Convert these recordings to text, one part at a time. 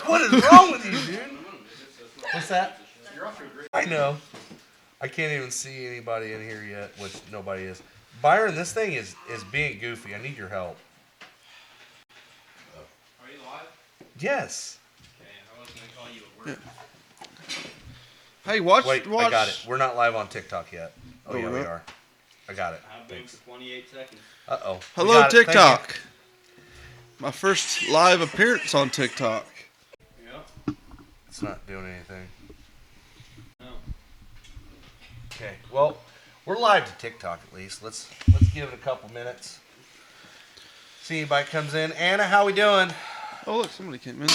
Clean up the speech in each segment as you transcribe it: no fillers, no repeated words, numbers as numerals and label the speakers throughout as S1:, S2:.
S1: What is wrong with you, dude? What's that? I know. I can't even see anybody in here yet, which nobody is. Byron, this thing is being goofy. I need your help.
S2: Are you live?
S1: Yes.
S2: Okay, I was going to call you at work.
S3: Hey, watch.
S1: Wait, I got it. We're not live on TikTok yet. Oh, yeah, we are. I got it.
S2: I've been for 28 seconds.
S1: Uh-oh.
S3: Hello, TikTok. My first live appearance on TikTok.
S2: Yep.
S1: It's not doing anything.
S2: No.
S1: Okay, well, we're live to TikTok at least. Let's give it a couple minutes. See anybody comes in. Anna, how we doing?
S3: Oh, look, somebody came in.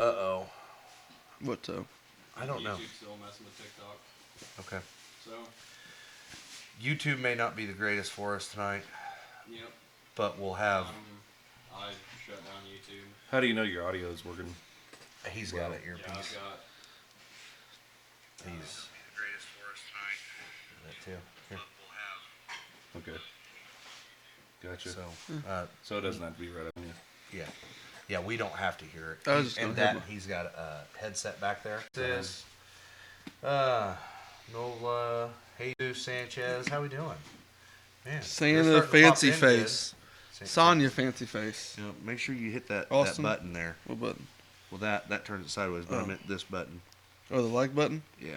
S1: Uh-oh.
S3: What, though?
S1: I don't know.
S2: YouTube's still messing with TikTok.
S1: Okay.
S2: So,
S1: YouTube may not be the greatest for us tonight,
S2: yep.
S1: but we'll have...
S2: I shut down YouTube.
S4: How do you know your audio is working?
S1: He's got an earpiece.
S2: Yeah, I've got...
S1: He's... the greatest for us tonight. That too. Here.
S4: Okay. Gotcha.
S1: So,
S4: So it doesn't have to be right on you.
S1: yeah. Yeah, we don't have to hear it.
S3: I was just
S1: and
S3: gonna
S1: that, he's got a headset back there. This Nola, Jesus Sanchez, how we doing? Man,
S3: Santa Fancy Face. Sonya Fancy Face.
S1: You know, make sure you hit that
S3: Austin?
S1: button there.
S3: What button?
S1: Well, that turns it sideways, but I meant this button.
S3: Oh, the like button?
S1: Yeah.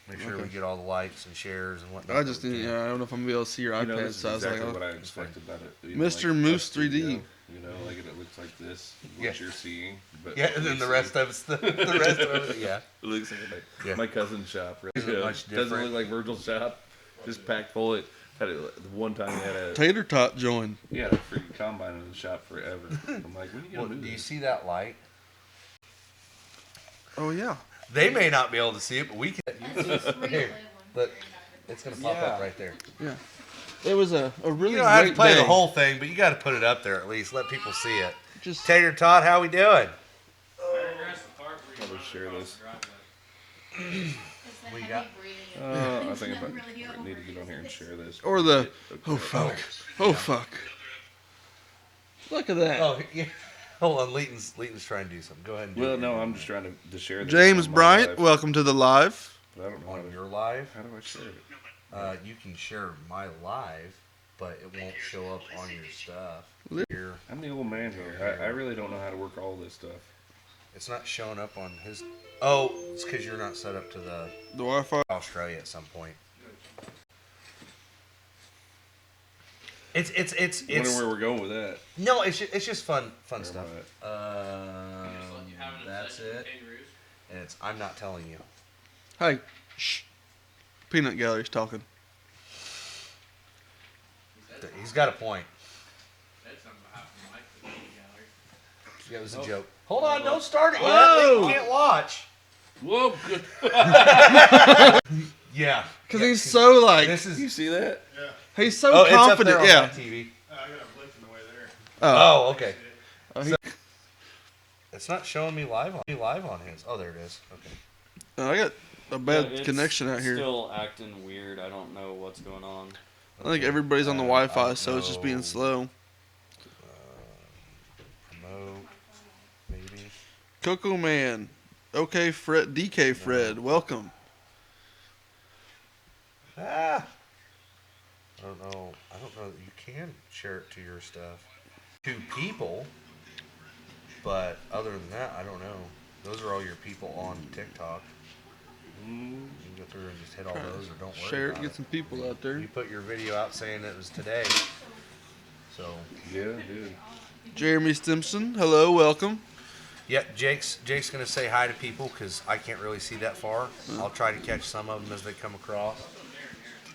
S1: Make sure
S3: Okay.
S1: we get all the likes and shares and whatnot.
S3: I just didn't. Yeah, I don't know if I'm gonna be able to see your
S4: You know,
S3: iPad,
S4: this is
S3: so I was
S4: exactly
S3: like,
S4: what
S3: oh.
S4: I expect about it. You
S3: Mr.
S4: Like
S3: Moose
S4: us studio,
S3: 3D.
S4: You know, like it looks like this, what
S1: Yeah.
S4: you're seeing. But
S1: Yeah, and then the rest of it's the rest of it, yeah.
S4: It looks like
S1: Yeah.
S4: my cousin's shop. Right?
S1: Isn't it much
S4: Doesn't
S1: different?
S4: look like Virgil's shop. Just packed full. It had the one time he had a
S3: Tater Tot joined.
S4: he had a freaking combine in the shop forever. I'm like, when are you
S1: Well,
S4: gonna
S1: do
S4: move
S1: you
S4: this?
S1: see that light?
S3: Oh yeah.
S1: They may not be able to see it, but we can. Here, look, it's gonna pop up
S4: Yeah.
S1: right there.
S3: Yeah. It was a really
S1: You don't have to
S3: great
S1: play
S3: day.
S1: the whole thing, but you got to put it up there at least. Let people see it.
S3: Just
S1: Tater Tot, how we doing?
S4: Probably share this.
S1: We got-
S4: I think I need to get on here and share this.
S3: or the
S4: Okay.
S3: oh fuck. Oh fuck. Look at that.
S1: Oh, yeah. Hold on, Leighton's trying to do something. Go ahead and do
S4: Well,
S1: it.
S4: no, I'm just trying to share this.
S3: James
S4: on my
S3: Bryant,
S4: live,
S3: welcome to the live.
S4: But I don't know how
S1: On
S4: to,
S1: your live,
S4: how do I share it.
S1: you can share my live, but it won't show up on your stuff. Here,
S4: I'm the old man here. I really don't know how to work all this stuff.
S1: it's not showing up on his. Oh, it's because you're not set up to the
S3: The Wi-Fi.
S1: Australia at some point. It's
S4: I wonder where we're going with that.
S1: no, it's just fun
S4: Never
S1: stuff.
S4: mind.
S1: That's it. And it's I'm not telling you.
S3: Hey, shh. Peanut Gallery's talking.
S1: He's got a point. That was a joke. Hold on, don't start it yet.
S3: Whoa.
S1: You can't watch.
S4: Whoa! Good.
S1: Yeah.
S3: Cause
S1: Yeah,
S3: he's so like,
S1: This is.
S4: You see that?
S3: he's so
S1: Oh, it's up
S3: confident.
S1: there on
S3: Yeah.
S1: that TV.
S2: I got a blitz in the way there.
S1: Oh, okay.
S3: Oh, he-
S1: It's not showing me live on his. Oh, there it is. Okay.
S3: I got a bad connection out here.
S5: Still acting weird. I don't know what's going on.
S3: I think everybody's on the
S1: I
S3: Wi-Fi,
S1: don't
S3: so it's just being
S1: know.
S3: slow.
S1: Promote. Maybe.
S3: Coco Man. Okay, Fred. DK Fred. Welcome.
S1: Ah. I don't know. I don't know that you can share it to your stuff. To people. But other than that, I don't know. Those are all your people on TikTok. You can go through and just hit all those, or don't worry
S3: Share it.
S1: about
S3: Get some people out there.
S1: You put your video out saying it was today. So,
S4: Yeah, dude.
S3: Jeremy Stimson. Hello. Welcome.
S1: yeah, Jake's gonna say hi to people because I can't really see that far. I'll try to catch some of them as they come across.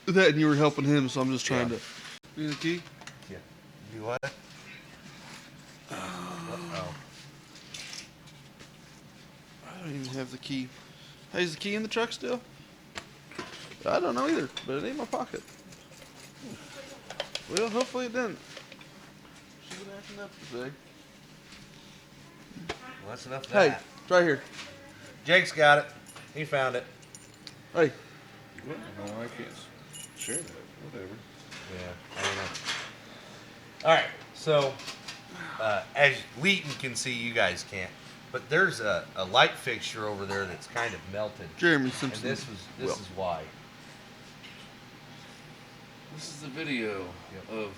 S3: That and you were helping him, so I'm just trying to. You need the key?
S1: Yeah. Do what? Uh-oh.
S3: I don't even have the key. Hey, is the key in the truck still? I don't know either, but it ain't in my pocket. Well, hopefully it didn't. She's been acting up today.
S1: Well, that's enough of
S3: Hey,
S1: that.
S3: it's right here.
S1: Jake's got it. He found it.
S3: Hey,
S4: What? No, I can't share that. Whatever.
S1: Yeah, I don't know. All right, So, as Leighton can see, you guys can't. But there's a light fixture over there that's kind of melted.
S3: Jeremy
S1: And
S3: Simpson.
S1: this is why.
S4: This is the video of.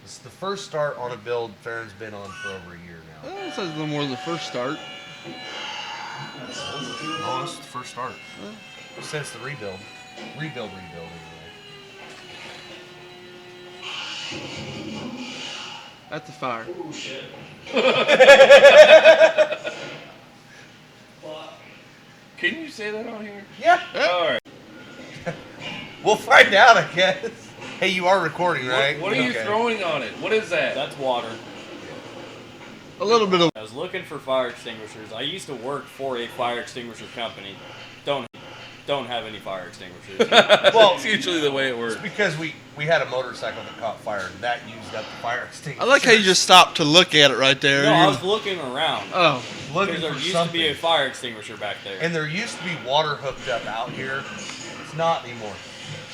S1: This is the first start on a build Farron's been on for over a year now.
S3: This is no more than the first start.
S1: No, this is the first start. Since the rebuild. Rebuild anyway.
S3: At the fire.
S4: Can you say that on here?
S1: Yeah.
S4: All right.
S1: We'll find out, I guess. Hey, you are recording, right?
S4: What are you throwing on it? What is that?
S5: That's water.
S3: A little bit of.
S5: I was looking for fire extinguishers. I used to work for a fire extinguisher company. Don't have any fire extinguishers.
S1: Well,
S4: It's usually the way it works.
S1: it's because we had a motorcycle that caught fire, and that used up the fire extinguisher.
S3: I like how you just stopped to look at it right there.
S5: No, I was looking around.
S3: Oh,
S1: looking
S5: Because there
S1: for
S5: used
S1: something.
S5: to be a fire extinguisher back there.
S1: And there used to be water hooked up out here. It's not anymore.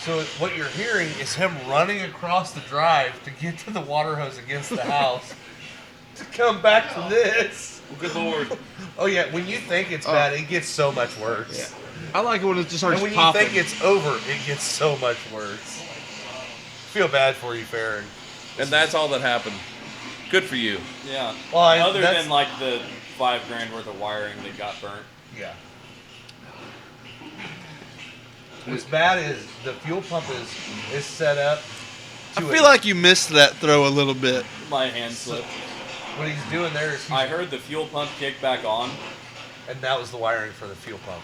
S1: So what you're hearing is him running across the drive to get to the water hose against the house to come back to this.
S4: Good Lord.
S1: Oh yeah, when you think it's bad, it gets so much worse.
S3: I like it when it just starts
S1: And when
S3: popping.
S1: you think it's over, it gets so much worse. Feel bad for you, Farron.
S4: And that's all that happened. Good for you.
S5: Yeah.
S1: Well,
S5: Other
S1: that's-
S5: than like the $5,000 worth of wiring that got burnt.
S1: Yeah. What's bad is the fuel pump is set up.
S3: I feel like you missed that throw a little bit.
S5: My hand slipped.
S1: What he's doing there is
S5: I heard the fuel pump kick back on.
S1: and that was the wiring for the fuel pump.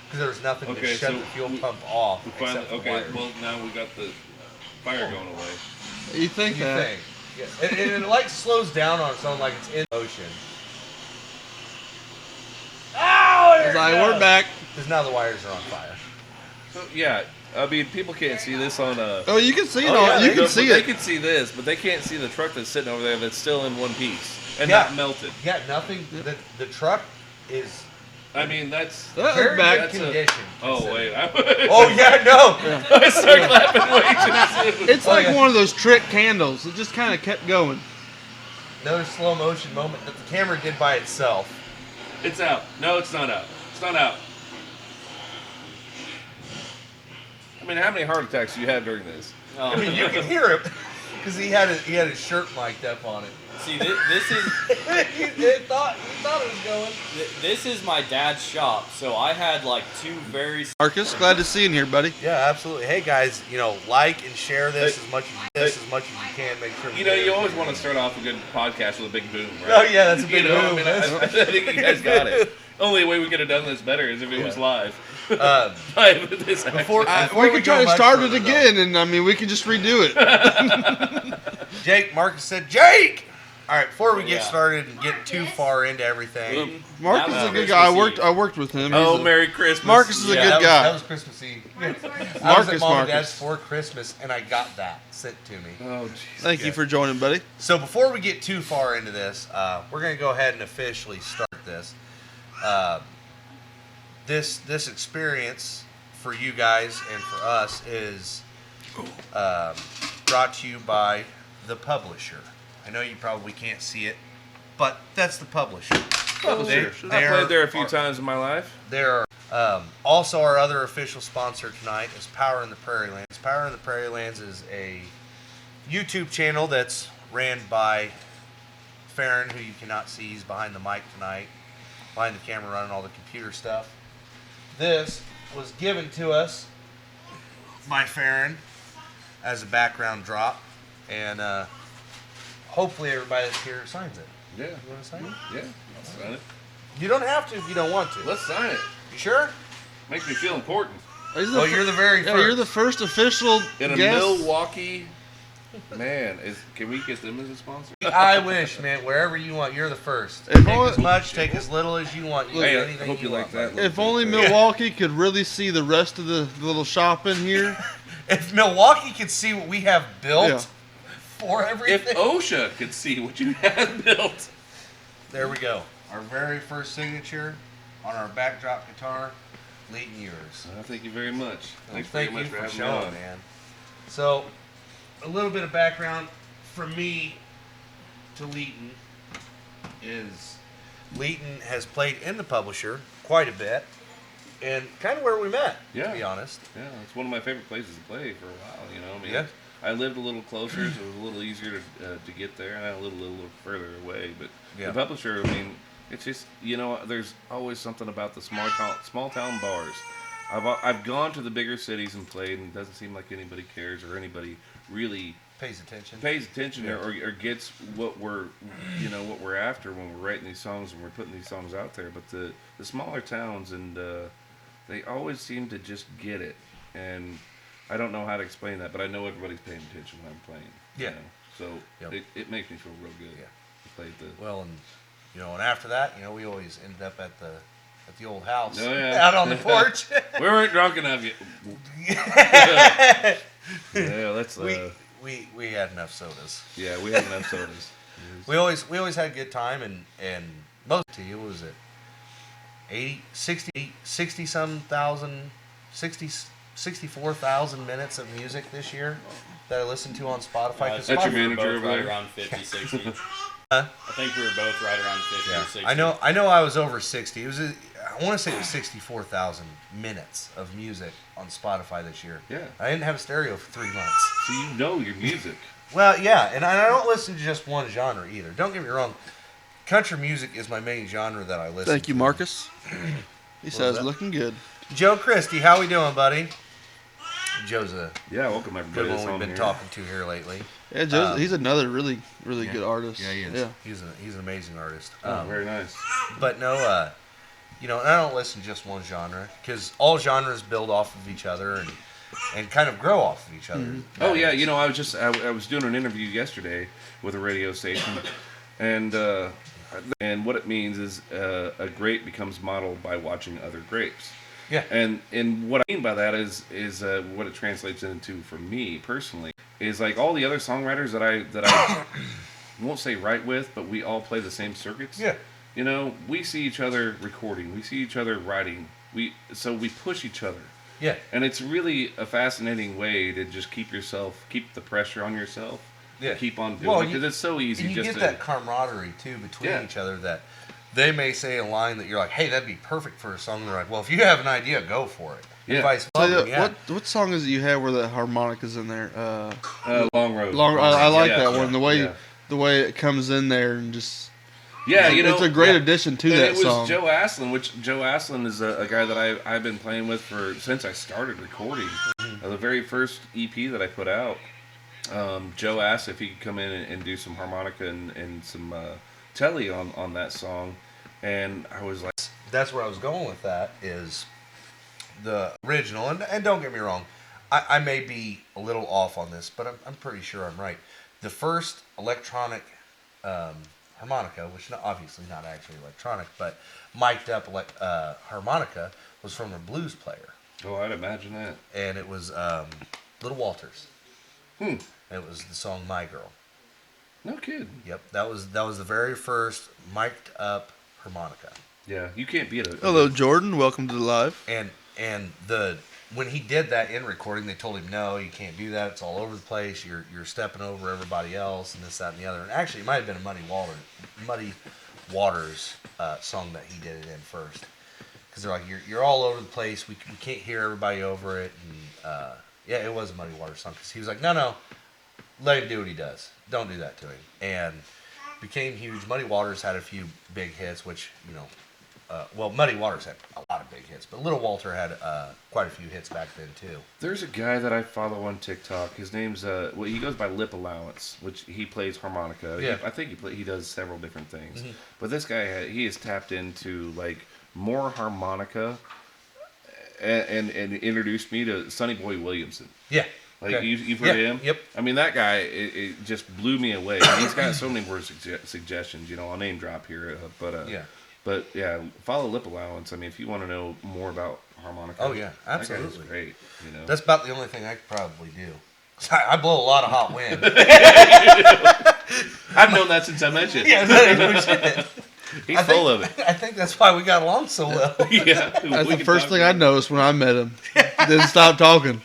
S1: Because there was nothing to
S4: Okay,
S1: shut
S4: so
S1: the fuel pump off.
S4: We finally,
S1: except for
S4: okay,
S1: wires.
S4: well, now we got the fire going away.
S3: You think
S1: You
S3: that?
S1: think? Yeah. And it like slows down on its own, like it's in motion. Ow!
S3: It's like, we're back.
S1: Because now the wires are on fire.
S4: So, yeah, I mean, people can't see this on
S3: Oh, you can see it.
S1: Oh, yeah,
S3: you
S1: they-
S3: can see
S4: They
S3: it.
S4: can see this, but they can't see the truck that's sitting over there that's still in one piece and
S1: Yeah.
S4: not melted.
S1: Yeah, nothing. The truck is
S4: I mean, that's.
S1: very
S3: back.
S1: good
S4: That's a-
S1: condition.
S4: Oh,
S1: considering.
S4: wait.
S1: Oh yeah, no.
S4: I started laughing way too soon.
S3: It's like
S1: yeah.
S3: one of those trick candles. It just kind of kept going.
S1: Another slow motion moment that the camera did by itself.
S4: It's out. No, it's not out. It's not out. I mean, how many heart attacks do you have during this?
S1: I mean, you can hear him because he had his shirt mic'd up on it.
S5: See, this is
S1: he thought it was going.
S5: this is my dad's shop, so I had like two very.
S3: Marcus, glad to see you in here, buddy.
S1: Yeah, absolutely. Hey guys, like and share this as much as you can. Make sure.
S4: You know, you always want to start off a good podcast with a big boom, right?
S1: Oh yeah, that's a big
S4: You know,
S1: move.
S4: I mean, I think you guys got it. Only way we could have done this better is if it was live. Live this
S1: Before
S3: We could try to
S1: go much
S3: start it
S1: further, though.
S3: again, and I mean, we could just redo it.
S1: Jake, Marcus said, Jake. All right, before we get
S5: Yeah.
S1: started and get too far into everything.
S3: Marcus
S5: That
S3: is a
S5: was
S3: good guy.
S5: Christmas
S3: I worked with him.
S4: Oh,
S3: He's a-
S4: Merry Christmas.
S3: Marcus is a
S5: Yeah,
S3: good
S1: that
S3: guy.
S1: was Christmas Eve. I was at
S3: Marcus,
S1: Mom and Dad's
S3: Marcus.
S1: for Christmas, and I got that sent to me.
S4: Oh, jeez.
S3: Thank you for joining, buddy.
S1: So before we get too far into this, we're going to go ahead and officially start this. This experience for you guys and for us is brought to you by the publisher. I know you probably can't see it, but that's the publisher.
S4: I've played there a few times in my life.
S1: They're also our other official sponsor tonight is Power in the Prairie Lands. Power in the Prairie Lands is a YouTube channel that's ran by Farron, who you cannot see. He's behind the mic tonight, behind the camera running all the computer stuff. This was given to us by Farron as a background drop, and hopefully everybody that's here signs it.
S4: Yeah.
S1: You want to sign it?
S4: Yeah. I'll sign it.
S1: You don't have to if you don't want to.
S4: Let's sign it.
S1: You sure?
S4: Makes me feel important.
S1: Well, you're the very
S3: Yeah,
S1: first.
S3: you're the first official
S4: In a
S3: guest.
S4: Milwaukee. Man, can we get them as a sponsor?
S1: I wish, man. Wherever you want, you're the first.
S3: If
S1: Take
S3: only-
S1: as much, take as little as you want. You
S4: Hey,
S1: do
S4: I
S1: anything
S4: hope you like
S1: want,
S4: that.
S1: buddy.
S3: If only Milwaukee could really see the rest of the little shop in here.
S1: If Milwaukee could see what we have built
S3: Yeah.
S1: for everything,
S4: If OSHA could see what you have built.
S1: there we go. Our very first signature on our backdrop guitar, Leighton Ewers.
S4: Thank you very much. Thanks
S1: Thank
S4: very
S1: you
S4: much
S1: for
S4: having me
S1: showing,
S4: on.
S1: man. So, a little bit of background from me. to Leighton is Leighton has played in the Publisher quite a bit, and kind of where we met,
S4: Yeah.
S1: to be honest.
S4: Yeah, it's one of my favorite places to play for a while. You know, I mean,
S1: Yeah.
S4: I lived a little closer, so it was a little easier to get there, and I lived a little further away. But
S1: Yeah.
S4: the Publisher, I mean, it's just, you know, there's always something about the small town bars. I've gone to the bigger cities and played, and it doesn't seem like anybody cares or anybody really
S1: Pays attention.
S4: or gets what we're after when we're writing these songs and we're putting these songs out there. But the smaller towns, and they always seem to just get it, and I don't know how to explain that, but I know everybody's paying attention when I'm playing.
S1: Yeah.
S4: You know? So
S1: Yep.
S4: it makes me feel real good.
S1: Yeah.
S4: I played the.
S1: Well, and and after that, we always ended up at the old house,
S4: Oh, yeah.
S1: out on the porch.
S4: We weren't drunk enough yet. Yeah, let's.
S1: We had enough sodas.
S4: Yeah, we had enough sodas.
S1: We always had a good time, and most to you, what was it 60 some thousand 64,000 minutes of music this year that I listened to on Spotify. 'cause
S4: That's your
S1: Spotify-
S4: manager
S5: both
S4: over
S5: right
S4: there?
S5: around 50, 60.
S1: Huh?
S5: I think we were both right around 50 or 60.
S1: I know I was over 60. It was I want to say it was 64,000 minutes of music on Spotify this year.
S4: Yeah.
S1: I didn't have a stereo for 3 months.
S4: So you know your music.
S1: Well, yeah, and I don't listen to just one genre either. Don't get me wrong. Country music is my main genre that I listen
S3: Thank you,
S1: to.
S3: Marcus. He says
S1: that?
S3: looking good.
S1: Joe Christie, how we doing, buddy? Joe's a
S4: Yeah, welcome everybody.
S1: good one
S4: that's
S1: we've
S4: on
S1: been
S4: here.
S1: talking to here lately.
S3: Yeah, Joe's, he's another really good artist.
S1: Yeah, he is.
S3: Yeah.
S1: He's an amazing artist.
S4: Oh, very nice.
S1: But no, and I don't listen to just one genre because all genres build off of each other and kind of grow off of each other.
S4: Oh yeah, I was doing an interview yesterday with a radio station, and what it means is a grape becomes modeled by watching other grapes.
S1: Yeah.
S4: And what I mean by that is what it translates into for me personally is like all the other songwriters that I won't say write with, but we all play the same circuits.
S1: Yeah.
S4: We see each other recording, we see each other writing, so we push each other.
S1: Yeah.
S4: And it's really a fascinating way to just keep the pressure on yourself.
S1: Yeah.
S4: Keep on doing it because it's so easy.
S1: And you
S4: just
S1: get
S4: to,
S1: that camaraderie too between
S4: Yeah.
S1: each other that they may say a line that you're like, hey, that'd be perfect for a song. And they're like, well, if you have an idea, go for it.
S4: Yeah.
S1: And vice
S3: So,
S1: versa. Yeah.
S3: what song is it you have where the harmonica's in there?
S4: Long road.
S3: I like
S4: Yeah,
S3: that
S4: yeah,
S3: one.
S4: yeah.
S3: The way it comes in there and just
S4: Yeah,
S3: it's a great addition to
S4: and
S3: that
S4: it was
S3: song.
S4: Joe Aslin, which Joe Aslin is a guy that I've been playing with since I started recording. The very first EP that I put out, Joe asked if he could come in and do some harmonica and some telly on that song, and I was like,
S1: That's where I was going with that is the original. And don't get me wrong, I may be a little off on this, but I'm pretty sure I'm right. The first electronic harmonica, which obviously not actually electronic, but mic'd up harmonica, was from a blues player.
S4: oh, I'd imagine that.
S1: And it was Little Walters.
S4: Hmm.
S1: It was the song "My Girl."
S4: No kidding.
S1: Yep, that was the very first mic'd up harmonica.
S4: Yeah, you can't beat it.
S3: Hello, Jordan. Welcome to the live.
S1: And when he did that in recording, they told him, no, you can't do that. It's all over the place. You're stepping over everybody else, and this, that, and the other. And actually, it might have been a Muddy Waters song that he did it in first, because they're like, you're all over the place. We can't hear everybody over it. And yeah, it was a Muddy Waters song, because he was like, no, let him do what he does. Don't do that to him. And became huge. Muddy Waters had a few big hits, which Muddy Waters had a lot of big hits, but Little Walter had quite a few hits back then too.
S4: There's a guy that I follow on TikTok. His name's he goes by Lip Allowance, which he plays harmonica.
S1: Yeah.
S4: I think he does several different things.
S1: Mhm.
S4: But this guy he is tapped into like more harmonica, and introduced me to Sonny Boy Williamson.
S1: Yeah.
S4: Like
S1: Okay.
S4: you've heard
S1: Yeah,
S4: him?
S1: yep.
S4: I mean that guy it just blew me away. And he's got so many more suggestions. I'll name drop here,
S1: Yeah.
S4: But yeah, follow Lip Allowance. I mean, if you want to know more about harmonica,
S1: Oh, yeah,
S4: that guy is
S1: absolutely.
S4: great.
S1: That's about the only thing I could probably do. I blow a lot of hot wind.
S4: I've known that since I met you.
S1: Yeah, no shit.
S4: He's full of it.
S1: I think that's why we got along so well.
S4: Yeah,
S3: That's the first thing I noticed when I met him. Didn't stop talking.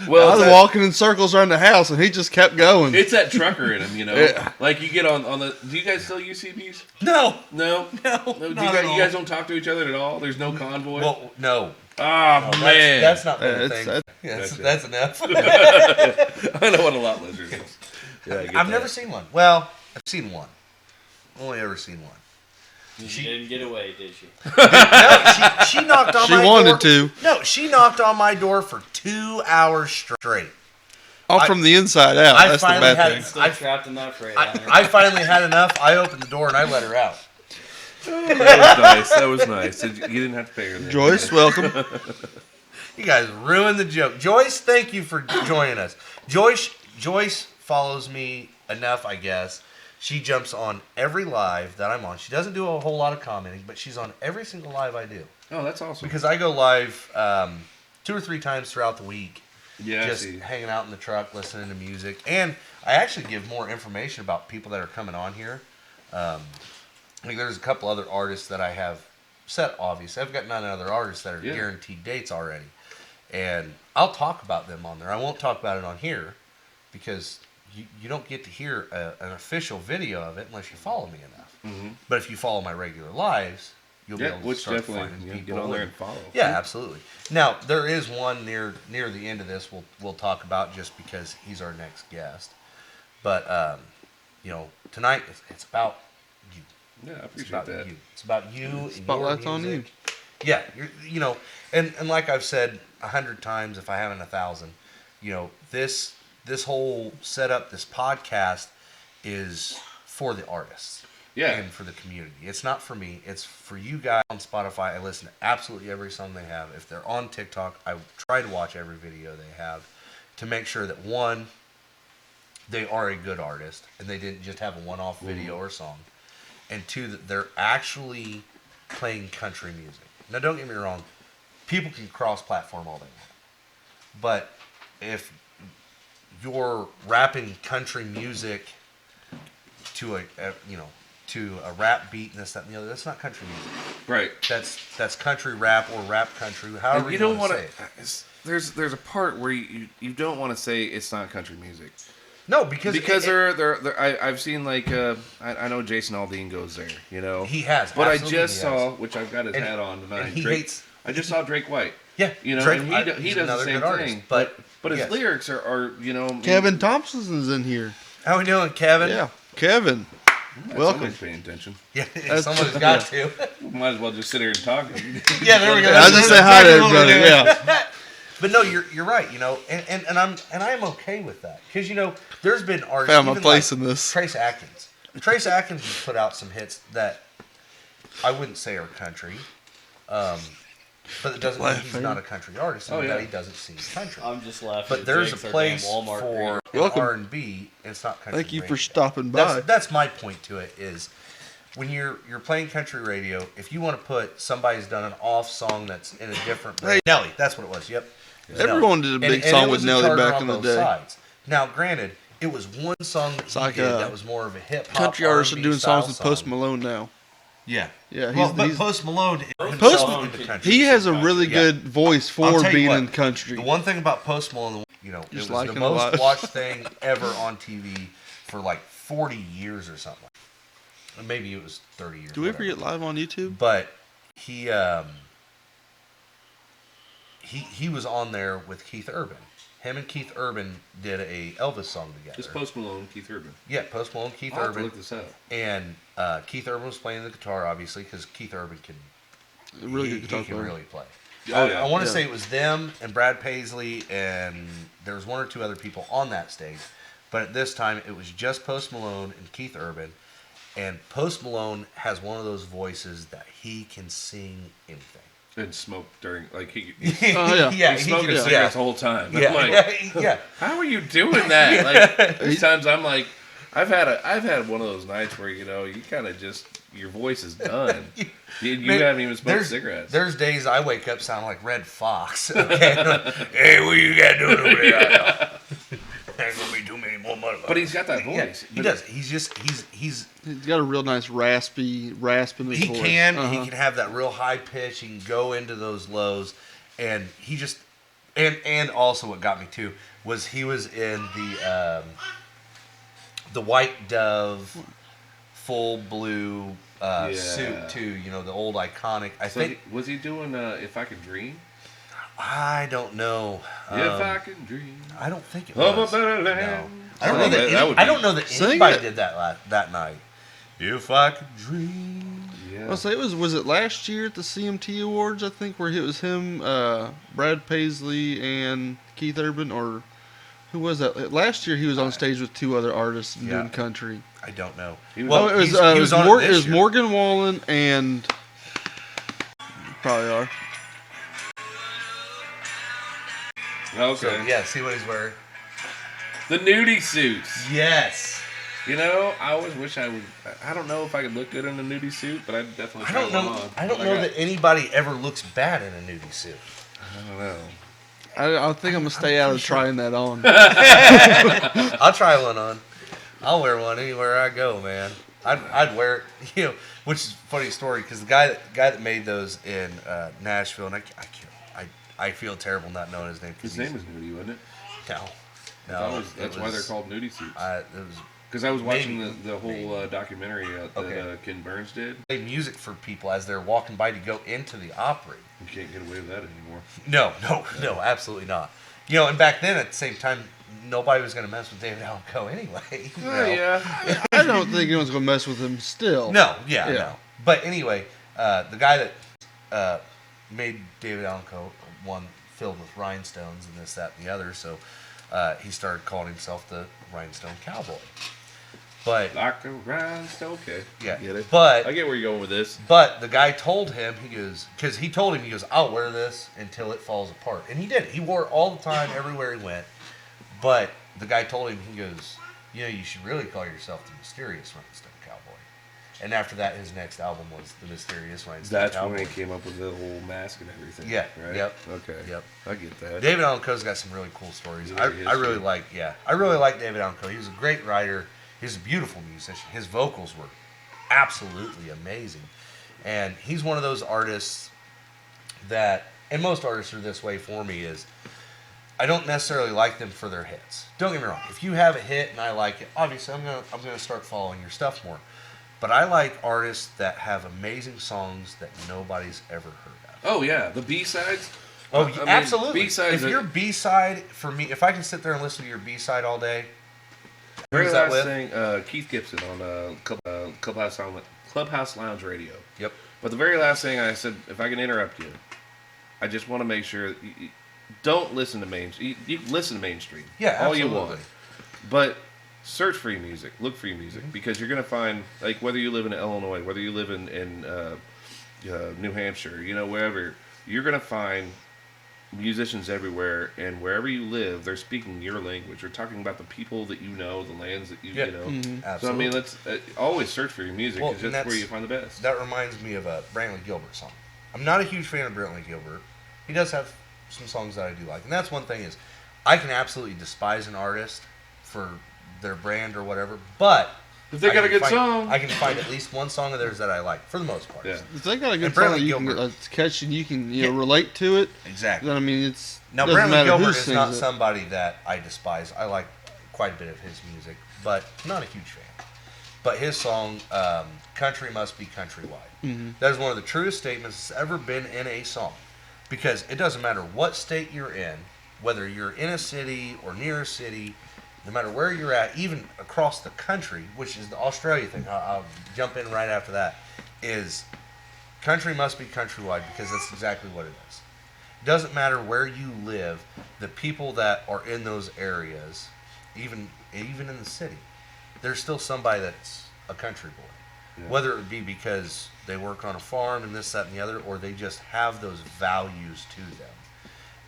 S4: Well,
S3: I was
S4: it's
S3: walking in circles around the house, and he just kept going.
S4: it's that trucker in him, you know.
S3: Yeah.
S4: Like you get on the. Do you guys still use CBs?
S1: No.
S4: No.
S1: No.
S4: Do you
S1: not
S4: guys,
S1: at
S4: you
S1: all.
S4: guys don't talk to each other at all? There's no convoy.
S1: Well, no.
S4: Oh
S1: No,
S4: man,
S1: That's not the
S3: It's-
S1: thing.
S3: that's-
S1: Yeah,
S4: Gotcha.
S1: that's enough.
S4: I know what a lot lizard is. Yeah, I get
S1: I've
S4: that.
S1: never seen one. Well, I've seen one. Only ever seen one.
S5: She didn't get away, did she?
S1: No, she knocked on
S3: She
S1: my
S3: wanted
S1: door.
S3: to.
S1: No, she knocked on my door for 2 hours straight.
S3: All
S1: I-
S3: from the inside out.
S1: I
S3: That's the
S1: finally
S3: bad
S1: had-
S3: thing.
S5: Still
S1: I-
S5: trapped in that freight.
S1: I finally had enough. I opened the door and I let her out.
S4: That was nice. That was nice. You didn't have to pay her. Then.
S3: Joyce, welcome.
S1: You guys ruined the joke. Joyce, thank you for joining us. Joyce follows me enough, I guess. She jumps on every live that I'm on. She doesn't do a whole lot of commenting, but she's on every single live I do.
S4: Oh, that's awesome.
S1: Because I go live 2 or 3 times throughout the week.
S4: Yeah,
S1: Just
S4: I see.
S1: hanging out in the truck, listening to music. And I actually give more information about people that are coming on here. Like there's a couple other artists that I have set, obviously. I've got 9 other artists that are
S4: Yeah.
S1: guaranteed dates already. And I'll talk about them on there. I won't talk about it on here because you don't get to hear an official video of it unless you follow me enough.
S4: Mm-hmm.
S1: But if you follow my regular lives, you'll be
S4: Yeah,
S1: able to
S4: which
S1: start
S4: definitely
S1: finding
S4: you know,
S1: people.
S4: get on there
S1: and-
S4: and follow.
S1: yeah, absolutely. Now there is one near the end of this we'll talk about just because he's our next guest. But you know, tonight it's about you.
S4: Yeah, I
S1: It's
S4: appreciate
S1: about
S4: that.
S1: you. It's about you. And
S3: Spotlight's
S1: your
S3: on you.
S1: music. Yeah, you know, and like I've said 100 times, if I haven't 1,000, you know, this whole setup, this podcast is for the artists.
S4: Yeah.
S1: And for the community. It's not for me. It's for you guys on Spotify. I listen to absolutely every song they have. If they're on TikTok, I try to watch every video they have to make sure that, one, they are a good artist and they didn't just have a one-off video or song. And two, that they're actually playing country music. Now, don't get me wrong. People can cross-platform all they want. But if you're rapping country music to a rap beat and this, that, and the other, that's not country music.
S4: Right.
S1: That's country rap or rap country, however
S4: And
S1: you
S4: don't
S1: want to
S4: want
S1: say it.
S4: to. There's a part where you don't want to say it's not country music
S1: No, because
S4: I've seen like I know Jason Aldean goes there, you know.
S1: he has.
S4: But I
S1: absolutely
S4: just
S1: he
S4: saw,
S1: has.
S4: which I've got his
S1: And-
S4: hat on tonight.
S1: and he
S4: Drake,
S1: hates.
S4: I just saw Drake White.
S1: Yeah,
S4: You know,
S1: Drake,
S4: and he
S1: he's
S4: does the
S1: another
S4: same
S1: good artist,
S4: thing.
S1: but
S4: his
S1: yes.
S4: lyrics are you know
S3: Kevin Thompson's in here.
S1: How we doing, Kevin?
S3: Yeah, Kevin. Welcome.
S4: Somebody's paying attention.
S1: Yeah,
S3: That's-
S1: someone's got to.
S4: Might as well just sit here and talk.
S1: Yeah, there we go.
S3: I'll just say hi to everybody. Yeah.
S1: But no, you're right. You know, and I'm okay with that because you know there's been artists.
S3: Found my
S1: even
S3: place
S1: like
S3: in this.
S1: Trace Atkins. Trace Atkins has put out some hits that I wouldn't say are country, but it doesn't mean he's
S3: Laughing.
S1: not a country artist.
S4: Oh,
S1: and
S4: yeah.
S1: that he doesn't sing country.
S5: I'm just laughing.
S1: But
S5: at
S1: there's a
S5: Jake's our damn
S1: place
S5: Walmart
S1: for
S3: Welcome.
S1: R&B, and it's not country.
S3: Thank you for
S1: radio.
S3: stopping by.
S1: That's my point to it is when you're playing country radio, if you want to put somebody's done an off song that's in a different
S3: Hey.
S1: Nelly, that's what it was. Yep. It was
S3: Everyone
S1: Nelly.
S3: did a big
S1: And
S3: song
S1: it
S3: with
S1: was a
S3: Nelly
S1: charter
S3: back
S1: on
S3: in the
S1: both
S3: day.
S1: sides. Now, granted, it was one song that he
S3: like,
S1: did that was more of a hip hop.
S3: Country artists are
S1: R&B
S3: doing
S1: style
S3: songs with Post
S1: song.
S3: Malone now.
S1: Yeah.
S3: Yeah,
S1: Well, but
S3: he's
S1: Post Malone
S3: Post
S1: himself into country.
S3: he has a really
S1: Yeah.
S3: good voice
S1: I'll
S3: for
S1: tell you
S3: being
S1: what,
S3: in country.
S1: The one thing about Post Malone, you know,
S3: Just
S1: it was
S3: like
S1: the
S3: him a lot.
S1: most watched thing ever on TV for like 40 years or something. Or maybe it was 30 years.
S3: Do we ever
S1: whatever.
S3: get live on YouTube?
S1: But he was on there with Keith Urban. Him and Keith Urban did a Elvis song together.
S4: Just Post Malone, Keith Urban.
S1: Yeah, Post Malone, Keith
S4: I'll have to
S1: Urban,
S4: look this up.
S1: and Keith Urban was playing the guitar, obviously, because Keith Urban can
S3: A really
S1: he,
S3: good guitar
S1: he can
S3: player.
S1: really play.
S4: Oh, yeah.
S1: I want to
S3: Yeah.
S1: say it was them and Brad Paisley, and there was one or two other people on that stage. But at this time, it was just Post Malone and Keith Urban. And Post Malone has one of those voices that he can sing anything.
S4: And smoke during like he
S3: Oh, yeah.
S1: yeah,
S4: he's
S1: he
S4: smoking
S1: can,
S4: cigarettes
S1: yeah.
S4: the whole time.
S1: Yeah,
S4: I'm like,
S1: yeah.
S4: how are you doing that? Like these times I'm like, I've had one of those nights where you know you kind of just your voice is done. You
S1: Man,
S4: haven't even smoked cigarettes.
S1: There's days I wake up sounding like Red Fox. Okay, hey, what you got doing over there? There's gonna be too many more motherfuckers.
S4: But he's got that
S1: Yeah,
S4: voice.
S1: he does. He's
S3: He's got a real nice rasp in his
S1: he
S3: voice.
S1: can
S3: Uh-huh.
S1: he can have that real high pitch. He can go into those lows, and he just And also what got me too was he was in the White Dove full blue suit too. You know, the old iconic. I
S4: So
S1: think
S4: was he doing If I Could Dream?
S1: I don't know.
S4: If I Could Dream.
S1: I don't think it
S4: Of
S1: was.
S4: a better
S1: No.
S4: land.
S1: I don't
S4: Oh,
S1: know
S4: that would
S1: I
S4: be-
S1: don't know that
S3: Sing
S1: anybody
S3: it.
S1: did that night. If I could dream.
S4: Yeah.
S3: I'll say was it last year at the CMT Awards? I think where it was him, Brad Paisley, and Keith Urban, or who was that? Last year he was on stage with 2 other artists
S1: Yeah.
S3: doing country.
S1: I don't know.
S4: He was-
S1: Well,
S3: It was,
S1: he was on it this year.
S3: Morgan Wallen and probably are.
S4: Okay.
S1: So, yeah, see what he's wearing.
S4: The nudie suits.
S1: Yes.
S4: You know, I always wish I would. I don't know if I could look good in a nudie suit, but I'd definitely
S1: I
S4: try
S1: don't
S4: one
S1: know.
S4: on.
S1: I don't
S4: But
S1: know
S4: got-
S1: that anybody ever looks bad in a nudie suit.
S4: I don't know.
S3: I think I'm gonna stay out of trying that on.
S1: I'll try one on. I'll wear one anywhere I go, man. I'd wear it, you know. Which is a funny story because the guy that made those in Nashville, and I feel terrible not knowing his name.
S4: His name was Nudie, wasn't it?
S1: No.
S4: That's why they're called nudie suits.
S1: It was
S4: Because I was watching
S1: maybe-
S4: the whole documentary that
S1: Okay.
S4: Ken Burns did.
S1: play music for people as they're walking by to go into the Opry.
S4: You can't get away with that anymore.
S1: No, absolutely not. You know, and back then at the same time, nobody was going to mess with David Allan Coe anyway. you know?
S4: yeah.
S3: I don't think anyone's gonna mess with him still.
S1: No,
S3: Yeah.
S1: no. But anyway, the guy that made David Allan Coe one filled with rhinestones and this, that, and the other, so he started calling himself the Rhinestone Cowboy. But
S4: Like a rhinestone. Okay.
S1: yeah,
S4: I get it.
S1: But
S4: I get where you're going with this.
S1: But the guy told him, he goes, I'll wear this until it falls apart. And he did. He wore it all the time, everywhere he went. But the guy told him, he goes, you know, you should really call yourself the Mysterious Rhinestone Cowboy. And after that, his next album was The Mysterious Rhinestone
S4: That's
S1: Cowboy.
S4: when he came up with the whole mask and everything.
S1: Yeah,
S4: Right?
S1: yep,
S4: Okay.
S1: yep.
S4: I get that.
S1: David Allan Coe's got some really cool stories.
S4: Yeah,
S1: I
S4: he
S1: really
S4: is,
S1: like, I really like David Allan Coe. He was a great writer. He was a beautiful musician. His vocals were absolutely amazing. And he's one of those artists that, and most artists are this way for me, is I don't necessarily like them for their hits. Don't get me wrong. If you have a hit and I like it, obviously I'm gonna start following your stuff more. But I like artists that have amazing songs that nobody's ever heard of.
S4: Oh yeah, the B-sides.
S1: Oh,
S4: I mean,
S1: absolutely.
S4: B-sides
S1: If
S4: are-
S1: your B-side, for me, if I can sit there and listen to your B-side all day,
S4: Very
S1: who's that
S4: last
S1: with?
S4: thing, Keith Gibson on Clubhouse Lounge Radio.
S1: Yep.
S4: But the very last thing I said, if I can interrupt you, I just want to make sure you don't listen to mainstream. You can listen to mainstream,
S1: Yeah,
S4: all you
S1: absolutely.
S4: want, but search for your music, look for your music, because you're gonna find, like, whether you live in Illinois, whether you live in New Hampshire, you know, wherever, you're gonna find musicians everywhere, and wherever you live, they're speaking your language. They're talking about the people that you know, the lands that you
S1: Yeah.
S4: you know.
S3: Mhm.
S4: So I
S1: Absolutely.
S4: mean, let's always search for your music,
S1: Well,
S4: because
S1: and
S4: that's where
S1: that's-
S4: you find the best.
S1: That reminds me of a Brantley Gilbert song. I'm not a huge fan of Brantley Gilbert. He does have some songs that I do like, and that's one thing is I can absolutely despise an artist for their brand or whatever, but
S4: If they
S1: I
S4: got a
S1: can
S4: good
S1: find-
S4: song,
S1: I can find at least one song of theirs that I like for the most part.
S4: Yeah.
S3: If they got a good
S1: And
S3: song
S1: Brantley
S3: that you
S1: Gilbert.
S3: can catch and you can
S1: Yeah.
S3: relate to it,
S1: Exactly.
S3: then I mean it's
S1: Now,
S3: doesn't
S1: Brantley
S3: matter
S1: Gilbert
S3: who
S1: is
S3: sings
S1: not
S3: it.
S1: somebody that I despise. I like quite a bit of his music, but not a huge fan. But his song, Country Must Be Countrywide.
S3: Mhm.
S1: That is one of the truest statements that's ever been in a song. Because it doesn't matter what state you're in, whether you're in a city or near a city, no matter where you're at, even across the country, which is the Australia thing, I'll jump in right after that, is country must be countrywide because that's exactly what it is. It doesn't matter where you live, the people that are in those areas, even in the city, there's still somebody that's a country boy.
S4: Yeah.
S1: Whether it be because they work on a farm and this, that, and the other, or they just have those values to them.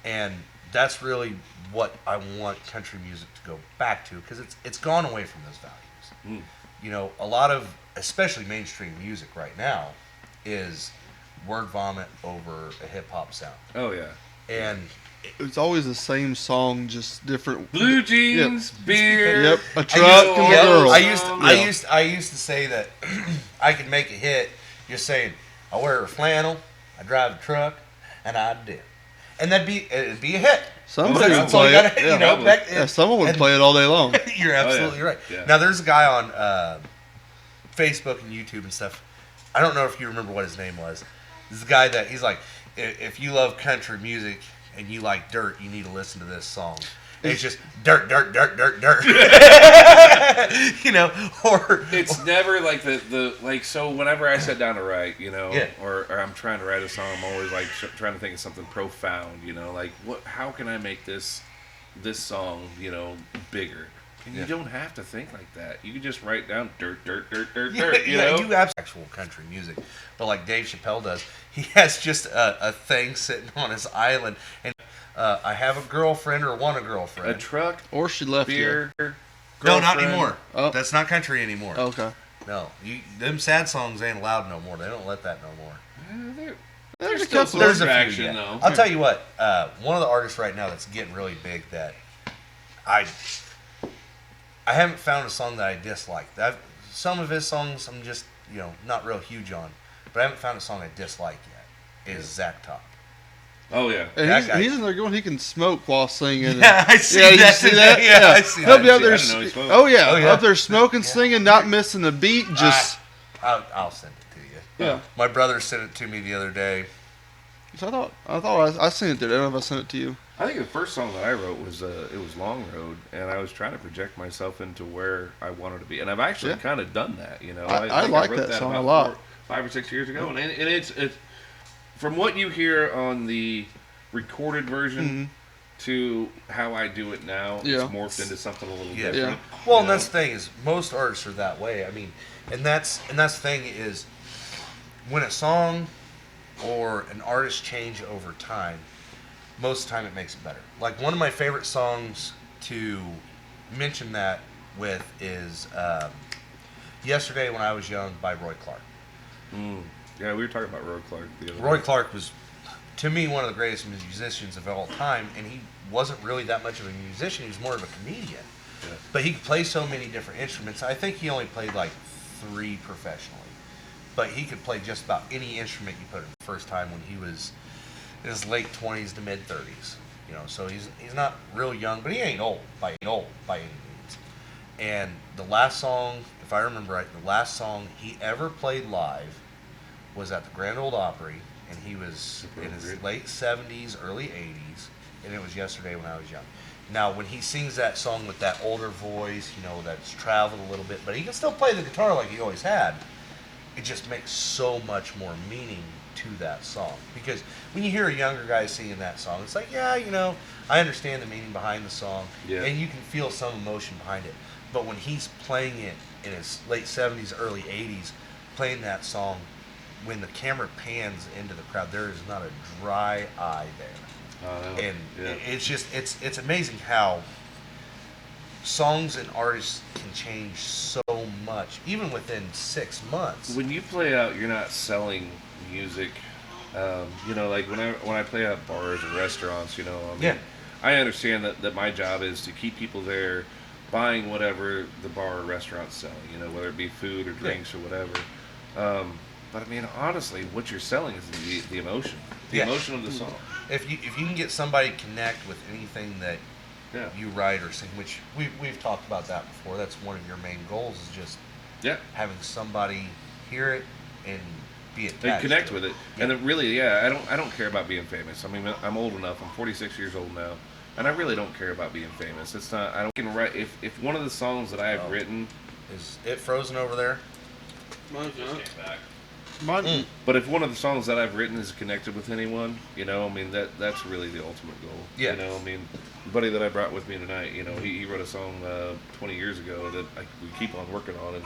S1: And that's really what I want country music to go back to, because it's gone away from those values.
S4: Mm.
S1: You know, a lot of, especially mainstream music right now, is word vomit over a hip hop sound.
S4: oh yeah,
S1: And
S3: It's always the same song, just different.
S4: blue jeans, beer.
S3: Yep, a
S1: I
S3: truck
S1: used,
S3: and a
S1: yeah,
S3: girl.
S1: I used to say that I could make a hit just saying I wear a flannel, I drive a truck, and I dip. and it'd be a hit.
S3: Somebody would
S1: That's all
S3: play
S1: you
S3: it.
S1: gotta-
S3: Yeah.
S1: you know,
S4: Probably.
S1: back-
S3: Yeah, someone would
S1: and-
S3: play it all day long.
S1: You're absolutely right.
S4: Yeah.
S1: Now there's a guy on Facebook and YouTube and stuff. I don't know if you remember what his name was. This is a guy that he's like, if you love country music and you like dirt, you need to listen to this song. And it's just dirt, dirt, dirt, dirt, dirt. You know, or
S4: It's never like the like. So whenever I sit down to write, you know,
S1: Yeah.
S4: or I'm trying to write a song, I'm always like trying to think of something profound. You know, like how can I make this song, you know, bigger? And
S1: Yeah.
S4: you don't have to think like that. You can just write down dirt, dirt, dirt, dirt,
S1: yeah,
S4: dirt. You know,
S1: you have actual country music, but like Dave Chappelle does, he has just a thing sitting on his island, and I have a girlfriend or want a girlfriend.
S4: a truck,
S3: Or she left
S4: beer.
S1: No, not
S4: girlfriend.
S1: anymore.
S3: Oh.
S1: That's not country anymore.
S3: you. Okay.
S1: No, them sad songs ain't allowed no more. They don't let that no more.
S3: There's a
S4: still
S3: couple.
S1: There's a
S4: Traction,
S1: few. Yeah.
S4: though.
S1: I'll tell you what. One of the artists right now that's getting really big that I haven't found a song that I dislike. Some of his songs I'm just not real huge on, but I haven't found a song I dislike yet. Is Zach Top.
S4: Oh yeah.
S3: And
S1: That guy-
S3: he's in there going. He can smoke while singing.
S1: Yeah, I see
S3: you
S1: that.
S3: see that?
S1: Yeah, I see
S3: He'll
S1: that.
S3: be up
S4: I
S3: there.
S4: didn't know he smoked.
S3: Oh yeah,
S1: Oh, yeah.
S3: up there smoking, singing, not missing a beat. Just
S1: I'll send it to you.
S3: yeah.
S1: My brother sent it to me the other day.
S3: So I thought I sent it there. I don't know if I sent it to you.
S4: I think the first song that I wrote was it was Long Road, and I was trying to project myself into where I wanted to be, and I've actually
S3: Yeah.
S4: kind of done that. You know,
S3: I
S4: think
S3: like
S4: wrote
S3: that song
S4: about
S3: a lot.
S4: 5 or 6 years ago, and it's from what you hear on the recorded version to how I do it now.
S3: Yeah.
S4: It's morphed into something a little
S1: Yeah.
S4: different.
S1: Well,
S4: you
S1: and that's
S4: know?
S1: the thing is most artists are that way. I mean, and that's the thing is when a song or an artist change over time, most of the time it makes it better. Like one of my favorite songs to mention that with is "Yesterday When I Was Young" by Roy Clark.
S4: Yeah, we were talking about Roy Clark the other
S1: Roy
S4: day.
S1: Clark was, to me, one of the greatest musicians of all time, and he wasn't really that much of a musician. He was more of a comedian.
S4: Yeah.
S1: But he could play so many different instruments. I think he only played like 3 professionally. But he could play just about any instrument you put in the first time when he was in his late 20s to mid 30s. So he's not real young, but he ain't old by any means. And the last song, if I remember right, the last song he ever played live was at the Grand Ole Opry, and he was in his late 70s, early 80s, and it was "Yesterday When I Was Young." Now, when he sings that song with that older voice, that's traveled a little bit, but he can still play the guitar like he always had, it just makes so much more meaning to that song. Because when you hear a younger guy singing that song, it's like, yeah, I understand the meaning behind the song,
S4: Yeah.
S1: and you can feel some emotion behind it. But when he's playing it in his late 70s, early 80s, playing that song, when the camera pans into the crowd, there is not a dry eye there. And
S4: Yeah.
S1: it's amazing how songs and artists can change so much, even within 6 months.
S4: When you play out, you're not selling music. Like when I play out bars or restaurants,
S1: Yeah.
S4: I understand that my job is to keep people there buying whatever the bar or restaurant's selling, whether it be food or drinks or whatever. But I mean, honestly, what you're selling is the emotion, the emotion of the song.
S1: If you can get somebody to connect with anything that
S4: Yeah.
S1: you write or sing, which we've talked about that before, that's one of your main goals, is just
S4: Yeah.
S1: having somebody hear it and be attached
S4: They connect
S1: to
S4: with it,
S1: Yeah.
S4: and it really, yeah. I don't care about being famous. I mean, I'm old enough. I'm 46 years old now, and I really don't care about being famous. It's not. I don't can write. If one of the songs that I have
S1: Oh.
S4: written,
S1: Is it frozen over there?
S5: Just came back.
S3: Mine,
S4: but if one of the songs that I've written is connected with anyone, that's really the ultimate goal.
S1: Yeah.
S4: The buddy that I brought with me tonight, he wrote a song 20 years ago that we keep on working on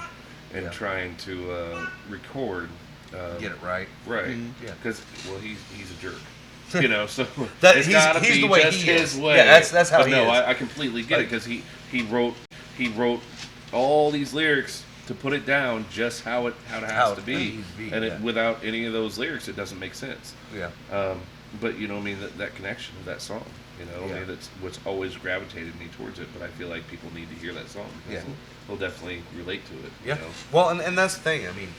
S4: and
S1: Yeah.
S4: trying to record.
S1: Get it right.
S4: Right.
S1: Yeah.
S4: Because he's a jerk. So
S1: That-
S4: it's
S1: he's-
S4: gotta
S1: he's
S4: be
S1: the way
S4: just
S1: he is.
S4: his way.
S1: Yeah, that's how
S4: but
S1: he
S4: no,
S1: is.
S4: I completely get it because he wrote all these lyrics to put it down just how it has to be,
S1: needs to be,
S4: and
S1: yeah.
S4: without any of those lyrics, it doesn't make sense.
S1: Yeah.
S4: But that connection to that song,
S1: Yeah.
S4: that's what's always gravitated me towards it. But I feel like people need to hear that song because
S1: Yeah.
S4: they'll definitely relate to it.
S1: Yeah. Well, and that's the thing. I mean,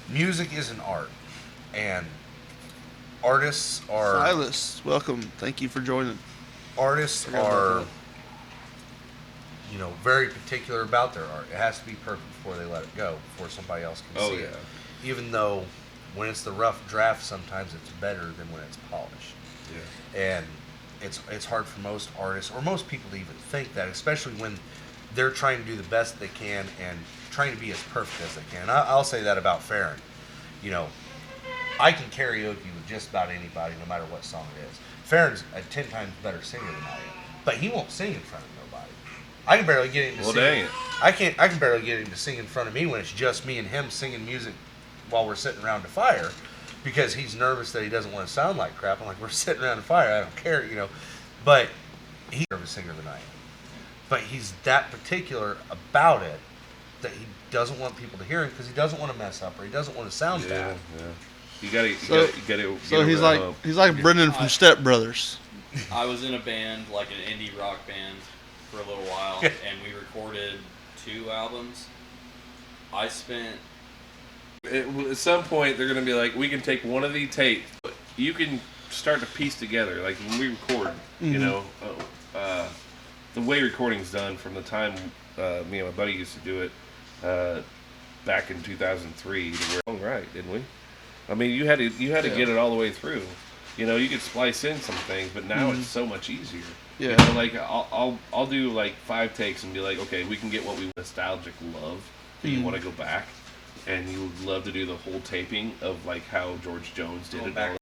S1: music is an art, and artists are
S3: Silas, welcome. Thank you for joining.
S1: artists
S3: Forgot about
S1: are
S3: that.
S1: very particular about their art. It has to be perfect before they let it go, before somebody else can
S4: Oh,
S1: see
S4: yeah.
S1: it. Even though when it's the rough draft, sometimes it's better than when it's polished.
S4: Yeah.
S1: And it's hard for most artists or most people to even think that, especially when they're trying to do the best they can and trying to be as perfect as they can. I'll say that about Farron. I can karaoke with just about anybody, no matter what song it is. Farron's a 10 times better singer than I am, but he won't sing in front of nobody. I can barely get him to
S4: Well,
S1: sing.
S4: dang it.
S1: I can barely get him to sing in front of me when it's just me and him singing music while we're sitting around the fire, because he's nervous that he doesn't want to sound like crap. I'm like, we're sitting around the fire. I don't care, But he's a nervous singer than I am. But he's that particular about it that he doesn't want people to hear him because he doesn't want to mess up or he doesn't want to sound
S4: Yeah,
S1: bad.
S4: yeah. You gotta
S3: So he's like Brendan from Step Brothers.
S5: I was in a band, like an indie rock band, for a little while, and we recorded 2 albums. I spent
S4: At some point, they're gonna be like, we can take one of these tapes. You can start to piece together, like when we record. The way recording's done from the time me and my buddy used to do it back in 2003. We're right, didn't we? I mean, you had to get it all the way through. You could splice in some things, but now it's so much easier.
S3: Yeah.
S4: Like I'll do like 5 takes and be like, okay, we can get what we nostalgic love. That you want to go back, and you would love to do the whole taping of like how George Jones did it, all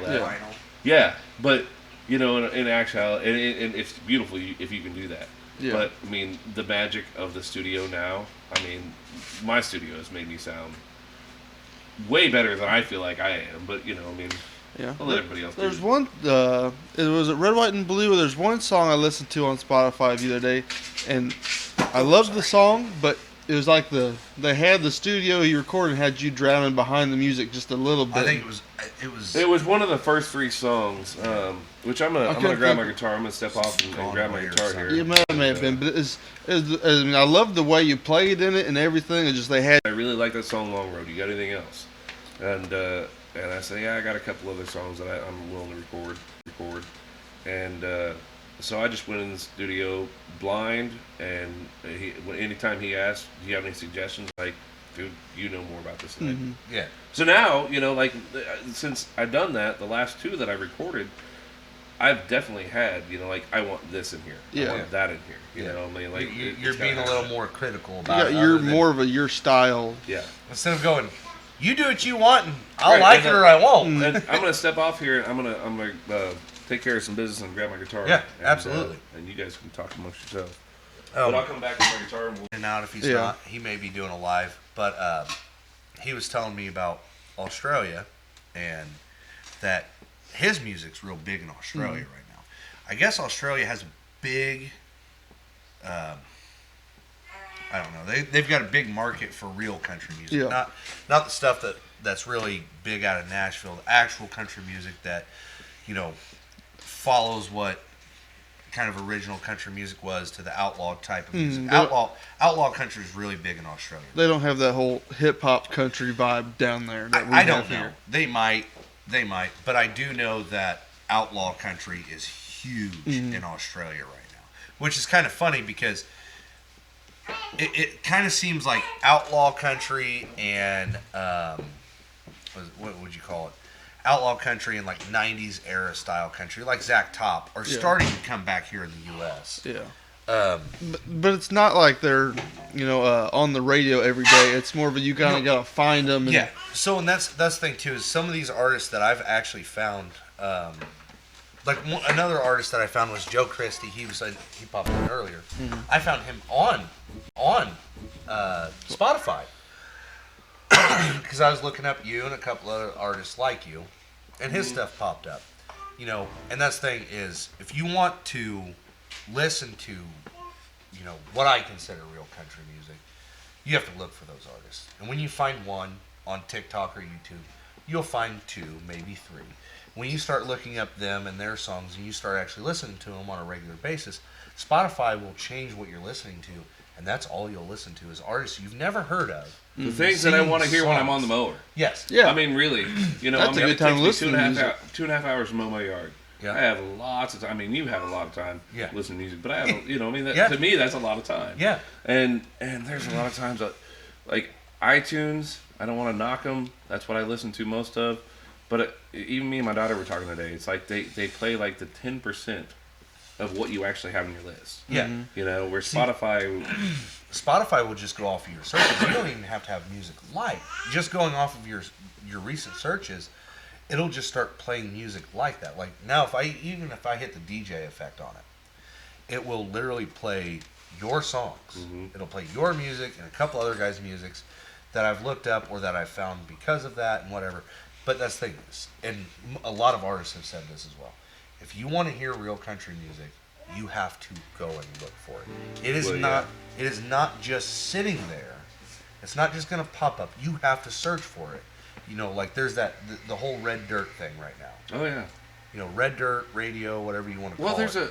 S4: that. Yeah, but in actuality, and it's beautiful if you can do that.
S3: Yeah.
S4: But I mean, the magic of the studio now. I mean, my studio has made me sound way better than I feel like I am. But I mean,
S3: Yeah.
S4: I'll let everybody else.
S3: There's
S4: do it.
S3: one. It was Red, White, and Blue. There's one song I listened to on Spotify the other day, and I loved the song, but it was like they had the studio he recorded and had you drowning behind the music just a little bit.
S1: I think
S4: It was one of the first 3 songs, which I'm gonna grab my guitar. I'm gonna step off and grab my guitar here.
S3: Yeah, may have been, but I mean, I loved the way you played in it and everything. It just they had.
S4: I really like that song, Long Road. You got anything else? And I say, yeah, I got a couple other songs that I'm willing to record. And so I just went in the studio blind, and anytime he asked, do you have any suggestions? Like, dude, you know more about this than I do.
S1: Yeah.
S4: So now, like, since I've done that, the last 2 that I recorded, I've definitely had, like, I want this in here.
S3: Yeah.
S4: I want that in here.
S1: Yeah.
S4: I mean, like,
S1: You're being a little more critical about it.
S3: You're
S1: other than-
S3: more of your style.
S4: Yeah.
S1: Instead of going, you do what you want, and I'll
S4: Right,
S1: like
S4: and
S1: it or I won't.
S4: And I'm gonna step off here. And I'm gonna take care of some business and grab my guitar.
S1: Yeah,
S4: and,
S1: absolutely.
S4: And you guys can talk amongst yourselves. But I'll come back with my guitar and we'll.
S1: And out if he's
S3: Yeah.
S1: not, he may be doing a live. But he was telling me about Australia, and that his music's real big in Australia right now. I guess Australia has a big. I don't know. They've got a big market for real country music,
S3: Yeah.
S1: not the stuff that's really big out of Nashville. The actual country music that follows what kind of original country music was to the outlaw type of music. Outlaw country is really big in Australia.
S3: They don't have that whole hip hop country vibe down there. That we
S1: I
S3: have
S1: don't know.
S3: here.
S1: They might, but I do know that outlaw country is huge in Australia right now, which is kind of funny because it kind of seems like outlaw country and what would you call it? Outlaw country and like 90s era style country, like Zach Top, are starting to come back here in the U.S.
S3: Yeah. But it's not like they're, on the radio every day. It's more of a you kind of gotta find them. And,
S1: Yeah. So and that's the thing too is some of these artists that I've actually found, another artist that I found was Joe Christie. He popped in earlier. I found him on Spotify because I was looking up you and a couple other artists like you, and his stuff popped up. And that's the thing is if you want to listen to, what I consider real country music, you have to look for those artists. And when you find one on TikTok or YouTube, you'll find 2, maybe 3. When you start looking up them and their songs and you start actually listening to them on a regular basis, Spotify will change what you're listening to and that's all you'll listen to is artists you've never heard of.
S4: The things that I want to hear when I'm on the mower.
S1: Yes.
S3: Yeah.
S4: I mean, really,
S3: That's a good
S4: it
S3: time
S4: takes
S3: to
S4: me
S3: listen to
S4: 2.5 hours to mow my yard.
S1: Yeah.
S4: I have lots of time. I mean, you have a lot of time listening to music, but I have, to me, that's a lot of time.
S1: Yeah.
S4: And there's a lot of times, like iTunes, I don't want to knock them. That's what I listen to most of. But even me and my daughter were talking today. It's like they play like the 10% of what you actually have on your list.
S1: Yeah.
S4: Where Spotify
S1: will just go off of your searches. You don't even have to have music like. Just going off of your recent searches, it'll just start playing music like that. Like now, if I hit the DJ effect on it, it will literally play your songs.
S4: Mm-hmm.
S1: It'll play your music and a couple other guys' musics that I've looked up or that I've found because of that and whatever. But that's the thing, and a lot of artists have said this as well. If you want to hear real country music, you have to go and look for it. It is It is not just sitting there. It's not just going to pop up. You have to search for it. Like there's the whole red dirt thing right now.
S4: Oh yeah.
S1: Red dirt radio, whatever you want to call it.
S4: Well, there's a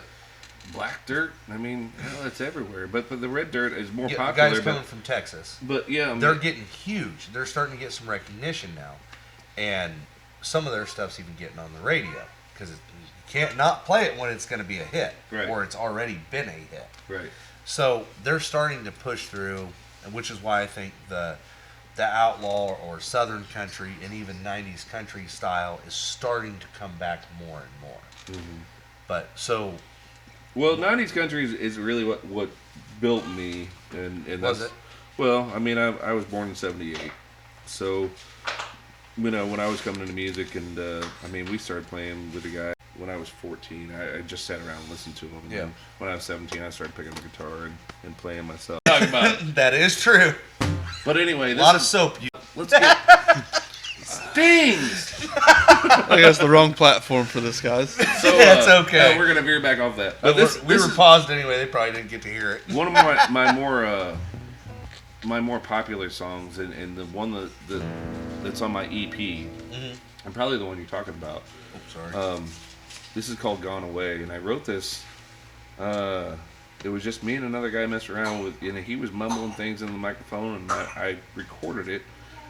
S4: black dirt. I mean, it's everywhere. But the red dirt is more
S1: the
S4: popular.
S1: guys coming from Texas.
S4: But yeah,
S1: they're getting huge. They're starting to get some recognition now, and some of their stuff's even getting on the radio because you can't not play it when it's going to be a hit,
S4: right,
S1: or it's already been a hit.
S4: Right.
S1: So they're starting to push through, which is why I think the outlaw or southern country and even 90s country style is starting to come back more and more.
S4: Mm-hmm.
S1: But so,
S4: well, 90s country is really what built me, and
S1: was
S4: that's,
S1: it?
S4: Well, I mean, I was born in '78, so when I was coming into music, and I mean, we started playing with a guy when I was 14. I just sat around and listened to him. And then when I was 17, I started picking up the guitar and playing myself. Talk about it.
S1: That is true.
S4: But anyway,
S1: A lot of soap.
S4: let's get stings.
S3: I think that's the wrong platform for this, guys.
S4: So
S1: That's okay.
S4: we're gonna veer back off that.
S1: But
S4: This
S1: we were
S4: is
S1: paused anyway. They probably didn't get to hear it.
S4: one of my more popular songs, and the one that's on my EP, and probably the one you're talking about.
S1: Oh, sorry.
S4: This is called "Gone Away," and I wrote this. It was just me and another guy messing around with, and he was mumbling things in the microphone, and I recorded it,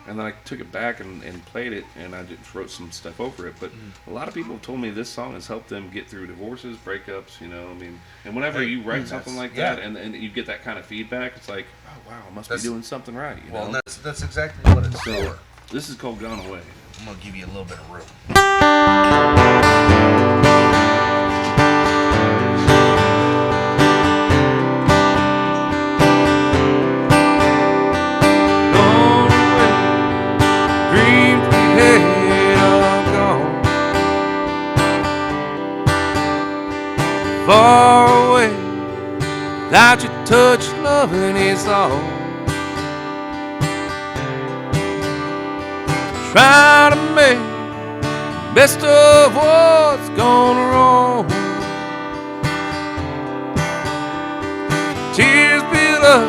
S4: and then I took it back and played it, and I just wrote some stuff over it. But a lot of people have told me this song has helped them get through divorces, breakups, I mean, and whenever you write something like that, and you get that kind of feedback, it's like, oh wow, I must be doing something right.
S1: Well, and that's exactly what it's
S4: So
S1: for.
S4: this is called "Gone Away."
S1: I'm gonna give you a little bit of room.
S4: Gone away, dreams we had are gone. Far away, without your touch, loving is all. Try to make the best of what's gone wrong. Tears build up,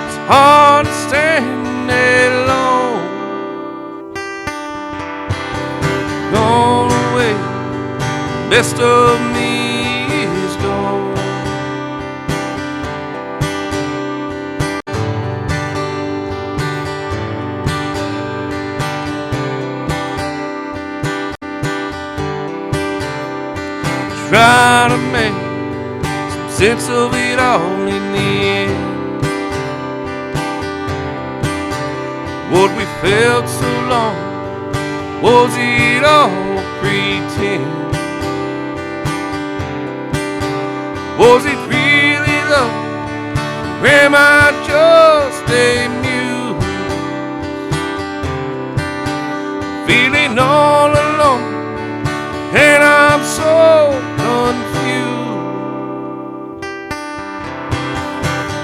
S4: it's hard to stand it alone. Gone away, best of me is gone. Try to make some sense of it all in the end. What we felt so long, was it all pretend? Was it really love, or am I just a muse? Feeling all alone, and I'm so confused.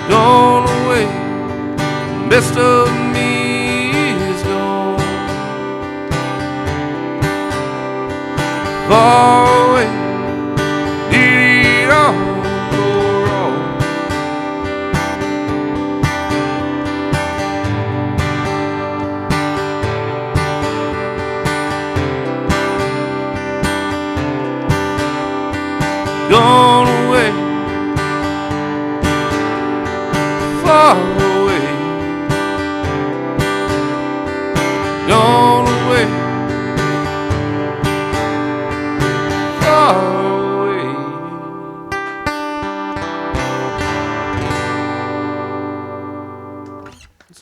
S4: Gone away, best of me is gone. Far away, did it all go wrong? Gone away,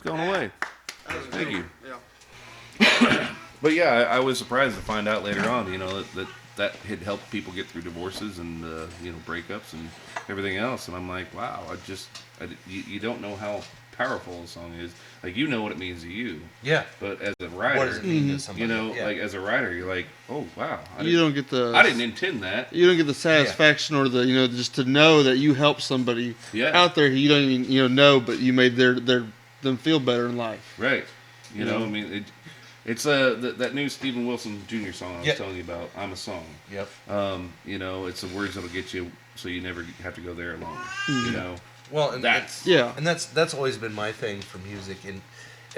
S4: going away. Thank you.
S3: Yeah.
S4: But yeah, I was surprised to find out later on, you know, that had helped people get through divorces and you know, breakups and everything else. And I'm like, wow, you don't know how powerful a song is. Like, you know what it means to you,
S1: Yeah.
S4: but as a
S1: What does
S4: writer,
S1: it mean to somebody?
S4: you know,
S1: Yeah.
S4: like as a writer, you're like, oh wow,
S3: You don't get the.
S4: I didn't intend that.
S3: You don't get the satisfaction or the just to know that you helped somebody
S4: Yeah.
S3: out there who you don't even know, but you made them feel better in life.
S4: Right. You know,
S3: know?
S4: I mean, it's that new Stephen Wilson Jr. song I was telling you about. I'm a Song.
S1: Yep.
S4: You know, it's the words that'll get you, so you never have to go there alone. You know.
S1: Well, and
S4: That's-
S1: and that's always been my thing for music, and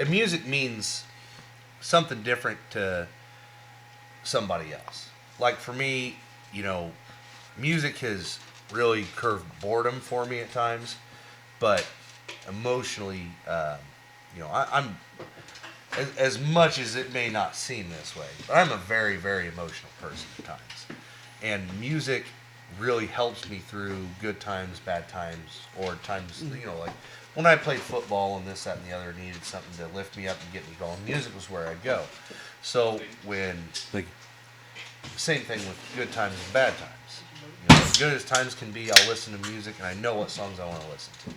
S1: music means something different to somebody else. Like for me, you know, music has really curved boredom for me at times, but emotionally, you know, I'm as much as it may not seem this way, but I'm a very, very emotional person at times, and music really helps me through good times, bad times, or times, you know, like when I played football and this, that, and the other, needed something to lift me up and get me going. Music was where I'd go. So when,
S4: Like,
S1: same thing with good times and bad times. You know, as good as times can be, I'll listen to music and I know what songs I want to listen to.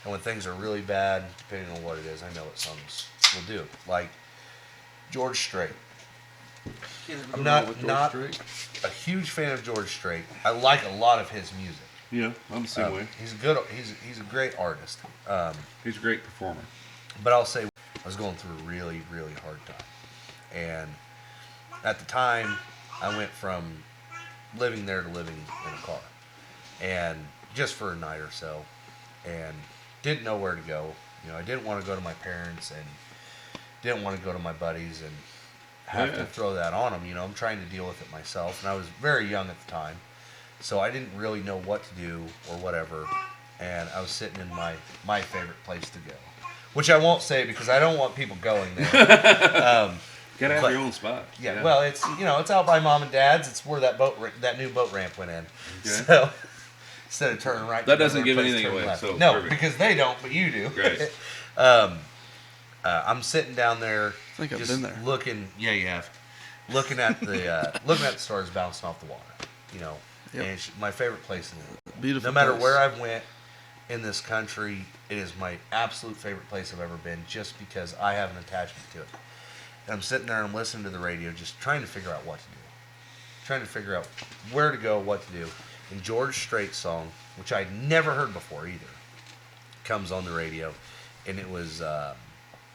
S1: And when things are really bad, depending on what it is, I know what songs will do. Like George Strait. I'm not a huge fan of George Strait. I like a lot of his music.
S4: yeah, I'm the same way.
S1: He's a great artist.
S4: He's a great performer.
S1: But I'll say I was going through a really, really hard time. And at the time, I went from living there to living in a car. And just for a night or so. And didn't know where to go. You know, I didn't want to go to my parents and didn't want to go to my buddies and have to throw that on them. You know, I'm trying to deal with it myself. And I was very young at the time. So I didn't really know what to do or whatever. And I was sitting in my favorite place to go. Which I won't say because I don't want people going there.
S4: Gotta have your own spot.
S1: Yeah, well, it's it's out by Mom and Dad's. It's where that new boat ramp went in.
S4: Okay.
S1: So instead of turning right,
S4: That
S1: to the
S4: doesn't
S1: other
S4: give
S1: place,
S4: anything
S1: turn
S4: away,
S1: left.
S4: so
S1: no,
S4: perfect.
S1: because they don't, but you do.
S4: Right.
S1: I'm sitting down there,
S3: I think I've
S1: just
S3: been there.
S1: looking. Yeah, you have. Looking at the stars bouncing off the water. You know,
S3: Yep.
S1: and it's my favorite place in the world.
S3: Beautiful.
S1: No matter
S3: place.
S1: where I've went in this country, it is my absolute favorite place I've ever been, just because I have an attachment to it. And I'm sitting there and I'm listening to the radio, just trying to figure out what to do, trying to figure out where to go, what to do. And George Strait's song, which I'd never heard before either, comes on the radio, and it was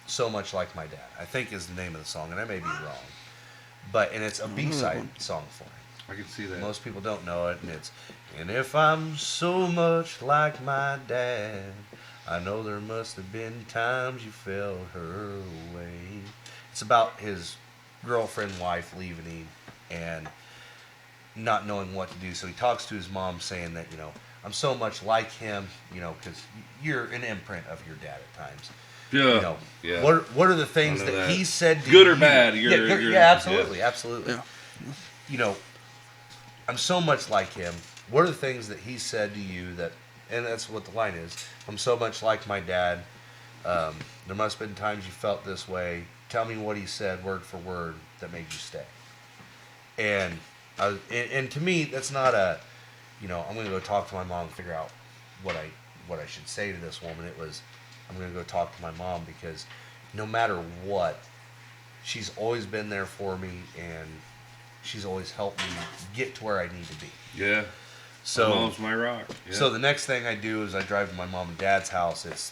S1: "So Much Like My Dad," I think is the name of the song, and I may be wrong, and it's a B-side song for him.
S4: I can see that.
S1: Most people don't know it, and it's, and if I'm so much like my dad, I know there must have been times you felt her way. It's about his girlfriend, wife leaving him, and not knowing what to do. So he talks to his mom saying that, I'm so much like him, because you're an imprint of your dad at times.
S4: Yeah. Yeah.
S1: What are the things
S4: I know
S1: that
S4: that.
S1: he said to
S4: Good or
S1: you?
S4: bad,
S1: Yeah, absolutely.
S3: Yeah.
S1: I'm so much like him. What are the things that he said to you that, and that's what the line is, I'm so much like my dad. There must have been times you felt this way. Tell me what he said word for word that made you stay. And to me, that's not a, I'm going to go talk to my mom and figure out what I should say to this woman. It was, I'm going to go talk to my mom, because no matter what, she's always been there for me, and she's always helped me get to where I need to be.
S4: Yeah.
S1: So
S4: my mom's my rock. Yeah.
S1: So the next thing I do is I drive to my mom and dad's house. It's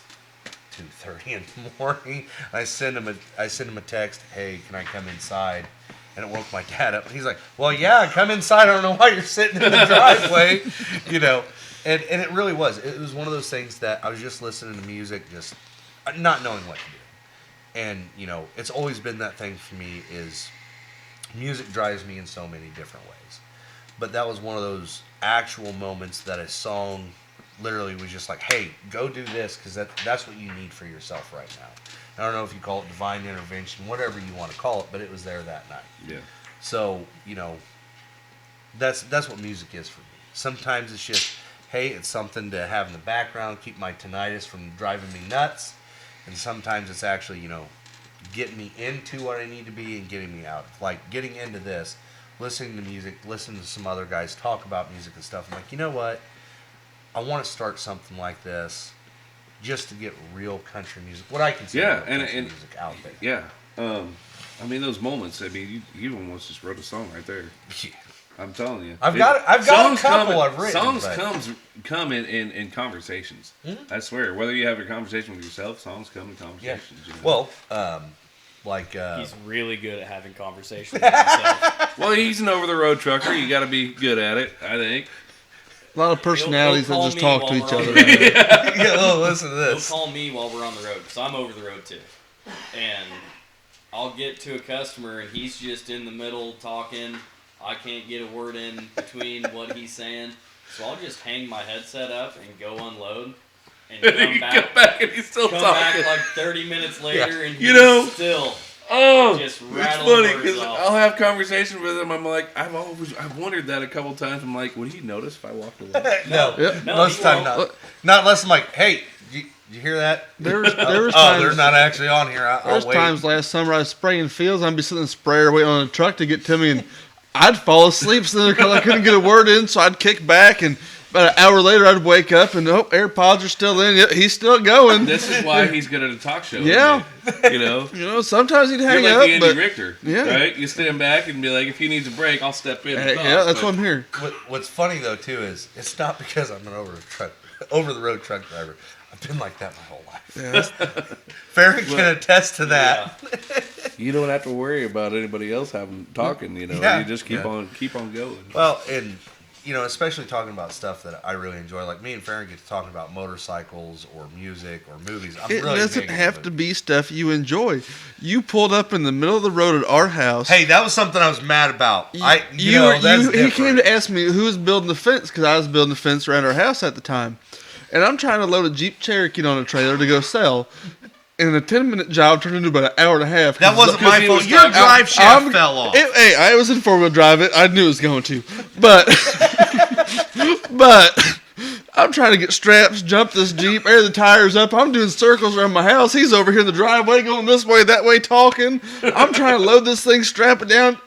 S1: 2:30 in the morning. I send him a text. Hey, can I come inside? And it woke my dad up. He's like, well, yeah, come inside. I don't know why you're sitting in the driveway, And it really was. It was one of those things that I was just listening to music, just not knowing what to do. And, it's always been that thing for me is music drives me in so many different ways. But that was one of those actual moments that a song literally was just like, hey, go do this, because that's what you need for yourself right now. I don't know if you call it divine intervention, whatever you want to call it, but it was there that night.
S4: Yeah.
S1: So, that's what music is for me. Sometimes it's just, hey, it's something to have in the background, keep my tinnitus from driving me nuts. and sometimes it's actually, getting me into what I need to be and getting me out. Like getting into this, listening to music, listening to some other guys talk about music and stuff. I'm like, you know what? I want to start something like this just to get real country music, what I consider real country music out there.
S4: Yeah. I mean, those moments. I mean, you almost just wrote a song right there. I'm telling you.
S1: I've got a couple I've written.
S4: Songs come in conversations.
S1: Mm-hmm.
S4: I swear. Whether you have your conversation with yourself, songs come in conversations.
S1: Yeah.
S4: You know?
S1: Well,
S5: He's really good at having conversations with himself.
S4: Well, he's an over-the-road trucker. You got to be good at it, I think.
S3: A lot of personalities
S5: He'll
S3: that just
S5: call
S3: talk
S5: me
S3: to each
S5: while
S3: other.
S5: we're on the road.
S1: yeah, listen to
S5: He'll
S1: this.
S5: call me while we're on the road, because I'm over the road too. And I'll get to a customer, and he's just in the middle talking. I can't get a word in between what he's saying. So I'll just hang my headset up and go unload. And come back
S4: and he's still
S5: come
S4: talking.
S5: back like 30 minutes later, and he's
S4: You know,
S5: still
S4: it's
S5: just rattling
S4: funny
S5: words
S4: because
S5: off.
S4: I'll have conversations with him. I'm like, I've wondered that a couple times. I'm like, would he notice if I walked away?
S1: No,
S3: Yep.
S5: No,
S1: most of the
S5: he
S1: time
S5: won't.
S1: not. Not unless I'm like, hey, you hear that?
S3: There was
S1: Oh,
S3: times.
S1: they're not actually on here. I'll
S3: There's
S1: wait.
S3: times last summer I was spraying fields. I'd be sitting in the sprayer waiting on a truck to get to me, and I'd fall asleep because I couldn't get a word in. So I'd kick back, and about an hour later I'd wake up and AirPods are still in. Yep, he's still going.
S4: This is why he's good at a talk show.
S3: Yeah.
S4: You know?
S3: You know, sometimes he'd
S4: You're
S3: hang
S4: like
S3: up,
S4: the Andy
S3: but
S4: Richter,
S3: yeah.
S4: right? You stand back and be like, if he needs a break, I'll step in. and talk.
S3: yeah, that's
S4: But
S3: what I'm here.
S1: What's funny though too is it's not because I'm an over the road truck driver. I've been like that my whole life.
S3: Yeah,
S1: Farron can attest to that.
S4: You don't have to worry about anybody else talking. You know,
S1: Yeah.
S4: you just keep
S1: Yeah.
S4: on going.
S1: Well, and especially talking about stuff that I really enjoy. Like me and Farron get to talking about motorcycles or music or movies. I'm
S3: it
S1: really
S3: doesn't
S1: big
S3: have
S1: into
S3: to be stuff you enjoy. You pulled up in the middle of the road at our house.
S1: Hey, that was something I was mad about.
S3: He
S1: That's
S3: came
S1: different.
S3: to ask me who was building the fence because I was building the fence around our house at the time, and I'm trying to load a Jeep Cherokee on a trailer to go sell. And a 10-minute job turned into about an hour and a half.
S1: That wasn't
S4: Because
S1: my
S4: he
S1: fault.
S4: was
S1: Your
S4: talking-
S1: drive shaft fell off.
S3: Hey, I was in 4-wheel drive it. I knew it was going to. But I'm trying to get straps, jump this Jeep, air the tires up. I'm doing circles around my house. He's over here in the driveway going this way, that way, talking. I'm trying to load this thing, strap it down.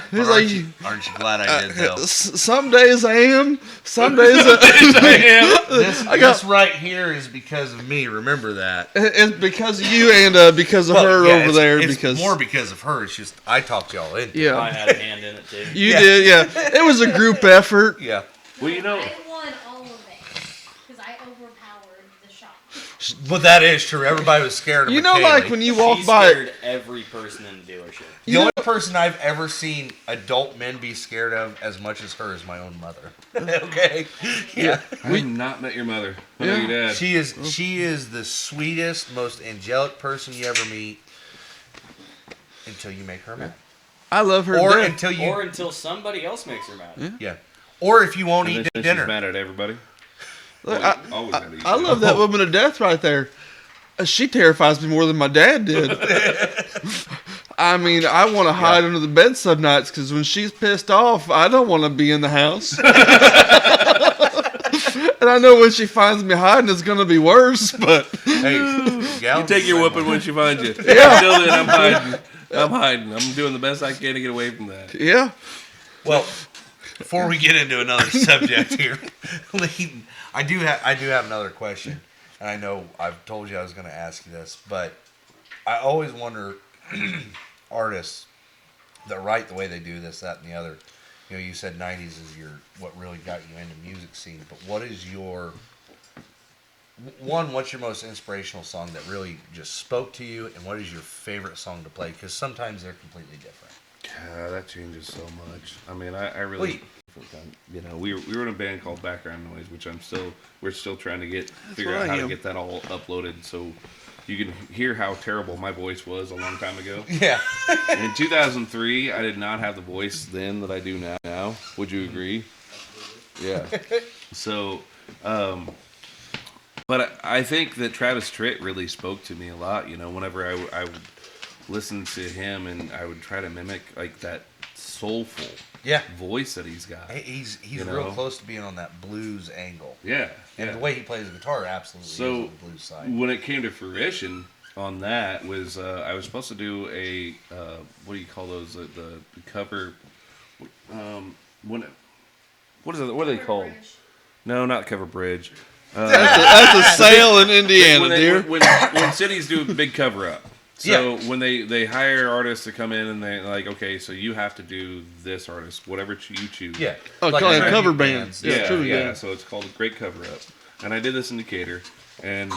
S3: He's
S1: aren't you glad I did though?
S3: Some days I am. Some days
S1: This right here is because of me. Remember that.
S3: It's because of you and because of her over there.
S1: It's
S3: because
S1: more because of her. It's just I talked y'all into.
S3: yeah,
S5: I had a hand in it too.
S3: you did. Yeah, it was a group effort.
S1: Yeah.
S4: Well, you know,
S6: I won all of it because I overpowered the shop.
S1: But that is true. Everybody was scared of
S3: You know,
S1: McKaylee.
S3: like when you walk
S5: She
S3: by.
S5: scared every person in the dealership.
S1: The only person I've ever seen adult men be scared of as much as her is my own mother. Okay. Yeah.
S4: I've not met your mother. I know
S3: Yeah.
S4: your dad.
S1: She is the sweetest, most angelic person you ever meet until you make her mad.
S3: I love her.
S1: Or
S3: to death.
S1: until you
S5: Or until somebody else makes her mad.
S1: yeah. Or if you won't
S4: And
S1: eat
S4: then
S1: dinner.
S4: she's mad at everybody.
S3: Look,
S4: Always had to eat
S3: I
S4: dinner.
S3: love that woman to death right there. She terrifies me more than my dad did. I mean, I want to hide under the bed some nights because when she's pissed off, I don't want to be in the house. And I know when she finds me hiding, it's going to be worse. But
S1: Hey,
S4: You take your whooping when she finds you.
S3: Yeah.
S4: Until then, I'm hiding. I'm doing the best I can to get away from that.
S3: yeah,
S1: Well, before we get into another subject here, Leighton, I do have another question, and I know I've told you I was going to ask you this, but I always wonder artists that write the way they do this, that, and the other. You know, you said '90s is what really got you into music scene, but what is what's your most inspirational song that really just spoke to you, and what is your favorite song to play? Because sometimes they're completely different.
S4: God, that changes so much. I mean, I really, you know, we were in a band called Background Noise, which we're still trying to figure
S3: what
S4: out
S3: I
S4: how to
S3: am.
S4: get that all uploaded so you can hear how terrible my voice was a long time ago.
S1: Yeah.
S4: In 2003, I did not have the voice then that I do now. Would you agree? Yeah. So, but I think that Travis Tritt really spoke to me a lot. You know, whenever I would listen to him and I would try to mimic like that soulful
S1: Yeah.
S4: voice that he's got.
S1: He's
S4: You
S1: real
S4: know?
S1: close to being on that blues angle.
S4: Yeah,
S1: And
S4: yeah.
S1: the way he plays the guitar absolutely is
S4: So
S1: on the blues side.
S4: when it came to fruition on that was I was supposed to do a what do you call those the cover when it, what is it, what are they called? No, not cover bridge.
S3: That's a sale in Indiana, dear.
S4: When cities do a big cover up. So
S1: Yeah.
S4: when they hire artists to come in and they like, okay, so you have to do this artist, whatever you choose.
S1: Yeah.
S3: Oh,
S1: Like
S3: call it
S1: tribute
S3: cover
S1: bands.
S3: bands. Yeah, tribute
S4: yeah.
S3: bands.
S4: So it's called a Great Cover Up, and I did this in Decatur, and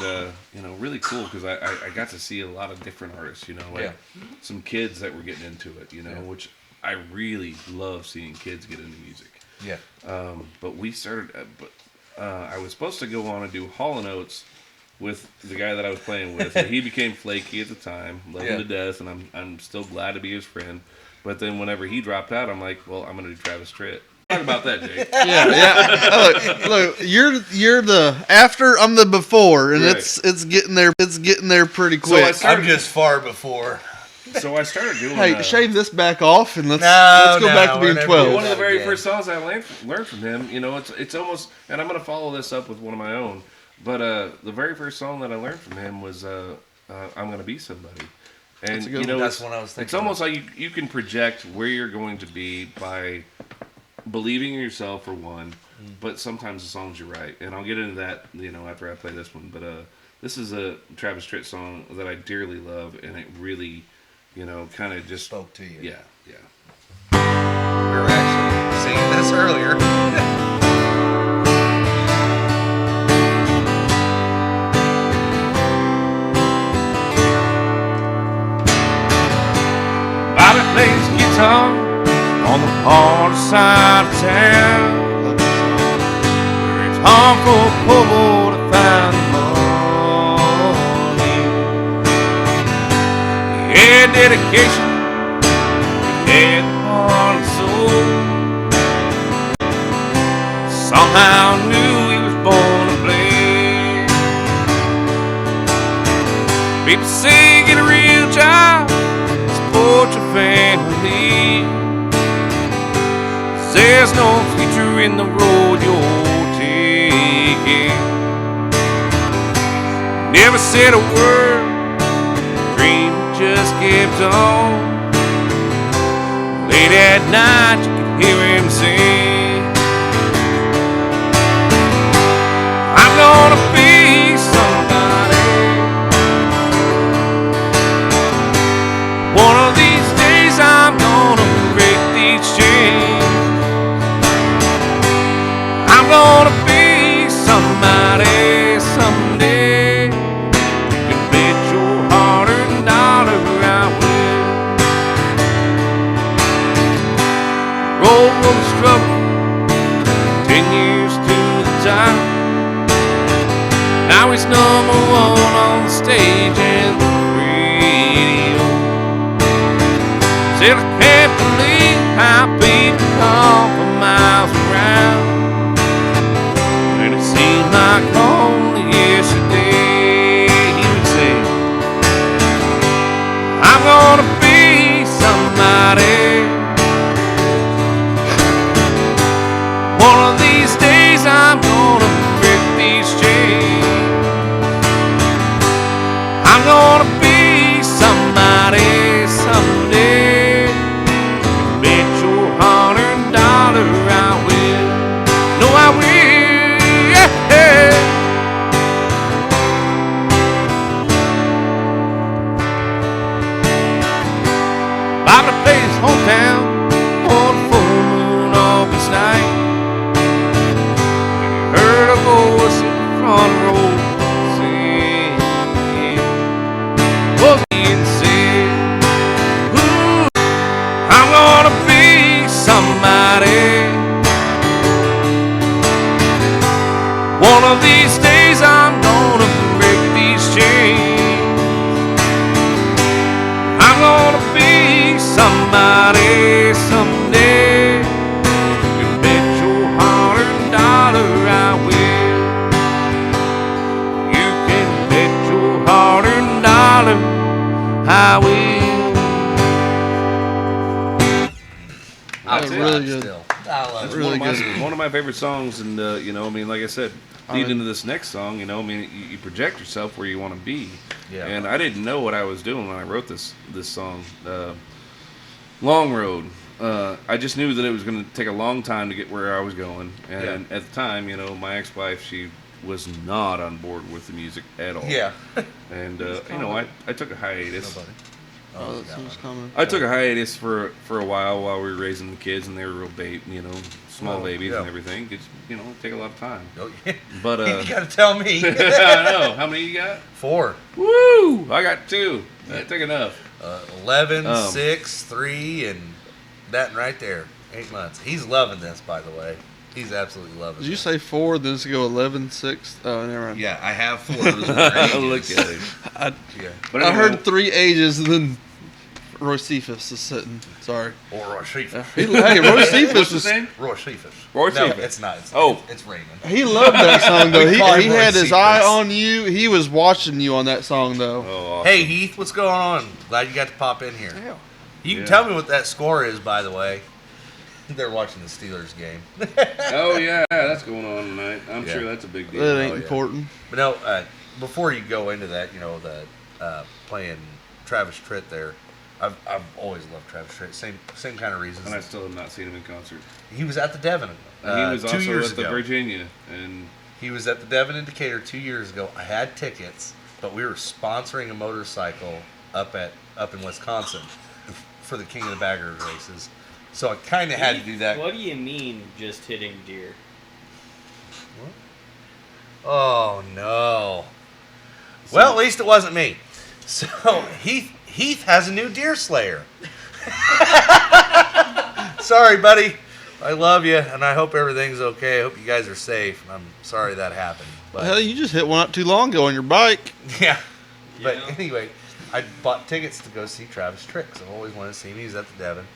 S4: really cool because I got to see a lot of different artists. Like some kids that were getting into it. Which I really love seeing kids get into music.
S1: Yeah.
S4: But we started. I was supposed to go on and do Hall & Oates with the guy that I was playing with. And he became flaky at the time, love him to death, and I'm still glad to be his friend. But then whenever he dropped out, I'm like, well, I'm going to do Travis Tritt. Talk about that, Jake.
S3: Yeah. Look, you're the after, I'm the before, and
S4: Right.
S3: it's getting there. It's getting there pretty quick.
S1: I'm just far before.
S4: So I started doing.
S3: Hey, shave this back off, and let's
S1: No,
S3: go back to
S1: we're
S3: being
S1: never
S3: 12.
S1: doing
S4: One of the
S1: that
S4: very
S1: again.
S4: first songs I learned from him, it's almost, and I'm going to follow this up with one of my own, but the very first song that I learned from him was I'm Going to Be Somebody. And,
S3: That's a good one.
S1: That's what I was thinking.
S4: It's almost like you can project where you're going to be by believing in yourself, for one, but sometimes the songs you write. And I'll get into that, after I play this one. But this is a Travis Tritt song that I dearly love, and it really, kind of just
S1: spoke to you.
S4: Yeah.
S1: We were actually singing this earlier.
S4: Bobby plays guitar on the hard side of town, where it's hard for a poor boy to find the money. He had dedication, he had heart and soul. Somehow knew he was born to play. People say get a real job, support your family. There's no future in the road you're taking. Never said a word, dream just kept on. Late at night you could hear him sing, I'm gonna be somebody. One of these days I'm gonna break these chains. I'm gonna be somebody someday. You can bet your hard-earned dollar I will. Road was struggle, 10 years to the time. Now he's #1 on the stage and the radio. Still I can't believe how people come for miles around. And it seemed like only yesterday he would say, I'm gonna be somebody. One of these days I'm gonna break these chains. I'm gonna be somebody someday. Bet your hard-earned dollar I will. No, I will, yeah. Bobby plays hometown on a full moon August night. Heard a voice in the front row saying, was being said, ooh, I'm gonna be somebody. One of these days I'm gonna break these chains. I'm gonna be somebody someday. You can bet your hard-earned dollar I will. You can bet your hard-earned dollar I will.
S5: I
S1: I
S3: They're
S1: do.
S3: really good.
S1: Still. I love
S4: It's
S1: it.
S3: Really
S4: one, of
S3: good.
S4: my, one of my favorite songs, and you know, I mean, like I said,
S3: I
S4: leading
S3: mean-
S4: into this next song, you know, I mean, you project yourself where you want to be,
S1: Yeah.
S4: and I didn't know what I was doing when I wrote this song, Long Road. I just knew that it was going to take a long time to get where I was going, and at the time, you know, my ex-wife, she was not on board with the music at all.
S1: Yeah.
S4: And you know, I took a hiatus.
S1: Nobody.
S3: Oh,
S1: you
S3: that
S1: got
S3: seems
S1: one.
S3: coming.
S4: I took a hiatus for a while we were raising the kids, and they were real you know, small
S1: Oh,
S4: babies
S1: yeah.
S4: and everything. It's, you know, take a lot of time.
S1: Oh, yeah.
S4: But
S1: You gotta tell me.
S4: I know. How many you got?
S1: 4.
S4: Woo! I got 2. I took enough.
S1: 11,
S4: Um,
S1: 6, 3, and that right there. 8 months. He's loving this, by the way. He's absolutely loving
S3: Did you
S1: this.
S3: say 4? Then it's go 11, 6. Oh, never mind.
S1: Yeah, I have 4. Those are
S4: Look at it.
S3: I,
S1: Yeah.
S4: But
S3: I
S4: anyway,
S3: heard 3 ages, and then Roy Cephas is sitting. Sorry.
S1: Or Roy Cephas.
S3: Hey, Roy Cephas
S4: what's his
S3: was.
S4: name?
S1: Roy Cephas.
S4: Roy
S1: No,
S4: Cephas.
S1: it's not.
S4: Oh.
S1: It's Raymond.
S3: He loved that song though.
S1: We call him
S3: He
S1: Roy
S3: had his
S1: Cephas.
S3: eye on you. He was watching you on that song though.
S4: Oh, awesome.
S1: Hey, Heath, what's going on? Glad you got to pop in here. You can
S4: Yeah.
S1: tell me what that score is, by the way. They're watching the Steelers game.
S4: Oh yeah, that's going on tonight. I'm
S1: Yeah.
S4: sure that's a big deal.
S3: That ain't
S1: yeah.
S3: important.
S1: But no, before you go into that, you know, the playing Travis Tritt there, I've always loved Travis Tritt. Same kind of reasons.
S4: And I still have not seen him in concert.
S1: He was at the Devon
S4: And he was
S1: 2
S4: also
S1: years
S4: at the
S1: ago.
S4: Virginia, and
S1: He was at the Devon in Decatur 2 years ago. I had tickets, but we were sponsoring a motorcycle up in Wisconsin for the King of the Baggers races. So I kind of had to do that.
S5: What do you mean just hitting deer?
S1: Oh no. Well, at least it wasn't me. So Heath has a new deer slayer. Sorry, buddy. I love you, and I hope everything's okay. I hope you guys are safe. I'm sorry that happened. But
S3: Hell, you just hit one not too long ago on your bike.
S1: yeah. But
S5: Yeah.
S1: anyway, I bought tickets to go see Travis Tritt. I've always wanted to see him. He was at the Devon.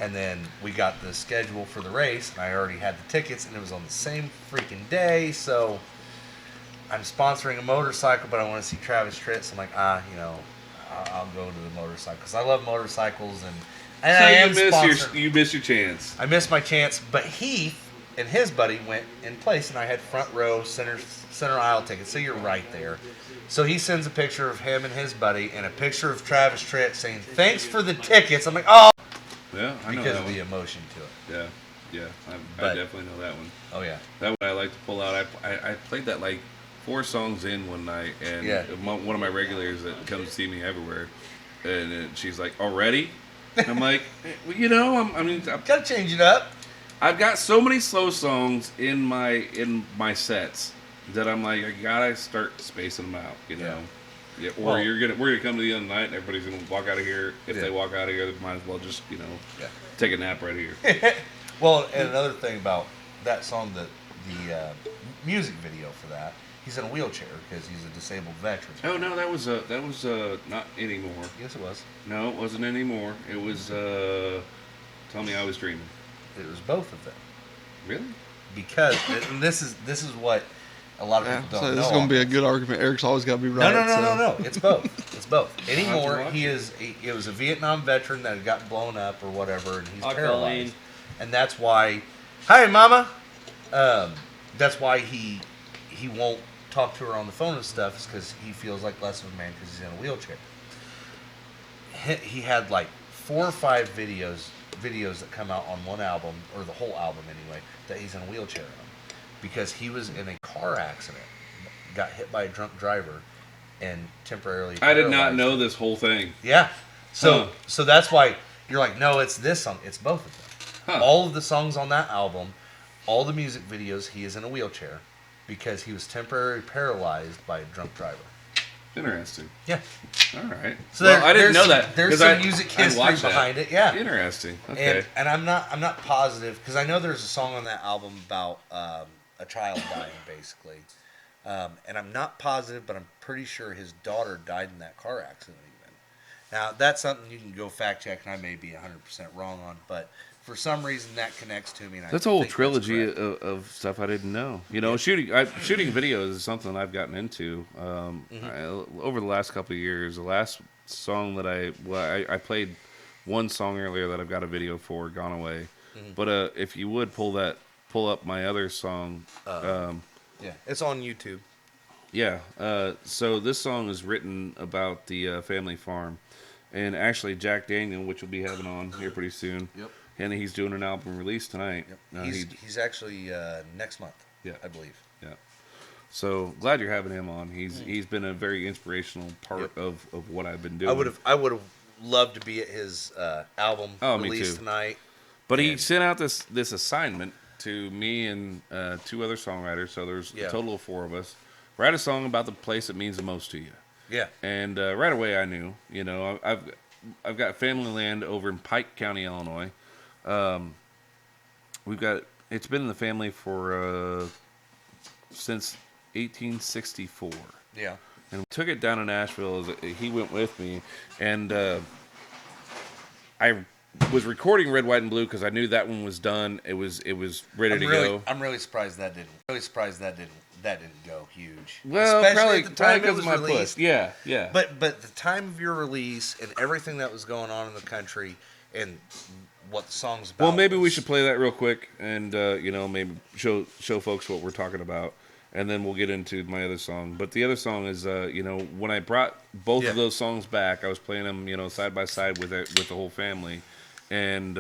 S1: And then we got the schedule for the race, and I already had the tickets, and it was on the same freaking day. So I'm sponsoring a motorcycle, but I want to see Travis Tritt. So I'm like, you know, I'll go to the motorcycle because I love motorcycles, and I am sponsoring.
S4: you miss your chance.
S1: I missed my chance, but Heath and his buddy went in place, and I had front row, center aisle tickets. So you're right there. So he sends a picture of him and his buddy, and a picture of Travis Tritt saying, "Thanks for the tickets." I'm like, oh,
S4: Yeah, I know
S1: because
S4: that
S1: of
S4: one.
S1: the emotion to it.
S4: Yeah, I
S1: But-
S4: definitely know that one.
S1: Oh yeah.
S4: That one I like to pull out. I played that like 4 songs in one night, and
S1: Yeah.
S4: one of my regulars that comes see me everywhere, and she's like, "Already?" I'm like, well, you know,
S1: Gotta change it up.
S4: I've got so many slow songs in my sets that I'm like, I gotta start spacing them out, you know. Yeah, or
S1: Well-
S4: we're gonna come to the end of the night, and everybody's gonna walk out of here. If
S1: Yeah.
S4: they walk out of here, they might as well just, you know,
S1: Yeah.
S4: take a nap right here.
S1: Well, and another thing about that song, the music video for that, he's in a wheelchair because he's a disabled veteran.
S4: Oh no, that was not anymore.
S1: Yes, it was.
S4: No, it wasn't anymore. It was Tell Me I Was Dreaming.
S1: It was both of them
S4: Really?
S1: because and this is what a lot of
S3: Yeah,
S1: people
S3: so
S1: don't
S3: this is
S1: know.
S3: gonna be a good argument. Eric's always got to be right.
S1: No. It's both. It's both. Anymore,
S4: watch
S1: it was a Vietnam veteran that had gotten blown up or whatever, and he's
S5: Hi,
S1: paralyzed.
S5: Colleen.
S1: And that's why, hi, Mama. That's why he won't talk to her on the phone and stuff, is because he feels like less of a man because he's in a wheelchair. He had like 4 or 5 videos that come out on one album, or the whole album anyway, that he's in a wheelchair on, because he was in a car accident, got hit by a drunk driver, and temporarily.
S4: I did not
S1: paralyzed.
S4: know this whole thing.
S1: Yeah, so
S4: Huh.
S1: so that's why you're like, no, it's this song. It's both of them.
S4: Huh.
S1: All of the songs on that album, all the music videos, he is in a wheelchair because he was temporarily paralyzed by a drunk driver.
S4: Interesting.
S1: Yeah.
S4: All right.
S1: So
S4: Well, I didn't
S1: there's-
S4: know that.
S1: There's
S4: 'cause
S1: some
S4: I-
S1: music
S4: I
S1: history
S4: watched that.
S1: behind it. Yeah.
S4: Interesting. Okay.
S1: And I'm not positive because I know there's a song on that album about a child dying basically, and I'm not positive, but I'm pretty sure his daughter died in that car accident. Even now, that's something you can go fact check, and I may be 100% wrong on, but for some reason that connects to me. And
S4: That's a
S1: I
S4: whole
S1: think
S4: trilogy
S1: correct.
S4: of stuff I didn't know. You know, shooting videos is something I've gotten into over the last couple of years. The last song that I played one song earlier that I've got a video for, Gone Away. But if you would pull up my other song.
S1: Yeah, it's on YouTube.
S4: Yeah. So this song is written about the family farm, and actually Jack Daniel, which we'll be having on here pretty soon.
S1: Yep.
S4: And he's doing an album release tonight.
S1: Yep. He's actually next month.
S4: Yeah.
S1: I believe.
S4: Yeah. So glad you're having him on. He's been a very inspirational part of what I've been doing.
S1: I would have loved to be at his album
S4: Me
S1: release
S4: too.
S1: tonight.
S4: But he sent out this assignment to me and 2 other songwriters. So there's a total of 4 of us. Write a song about the place that means the most to you.
S1: Yeah.
S4: And right away I knew. You know, I've got family land over in Pike County, Illinois. It's been in the family for since 1864.
S1: Yeah.
S4: And we took it down to Nashville. He went with me, and I was recording Red, White, and Blue because I knew that one was done. It was ready to go.
S1: I'm really surprised that didn't. That didn't go huge.
S4: Well,
S1: especially
S4: probably
S1: at the time it
S4: because
S1: was
S4: of my
S1: released.
S4: push. Yeah.
S1: But the time of your release and everything that was going on in the country and what the song's about.
S4: Well, maybe we should play that real quick and maybe show folks what we're talking about, and then we'll get into my other song. But the other song is when I brought both of those songs back, I was playing them side by side with the whole family, and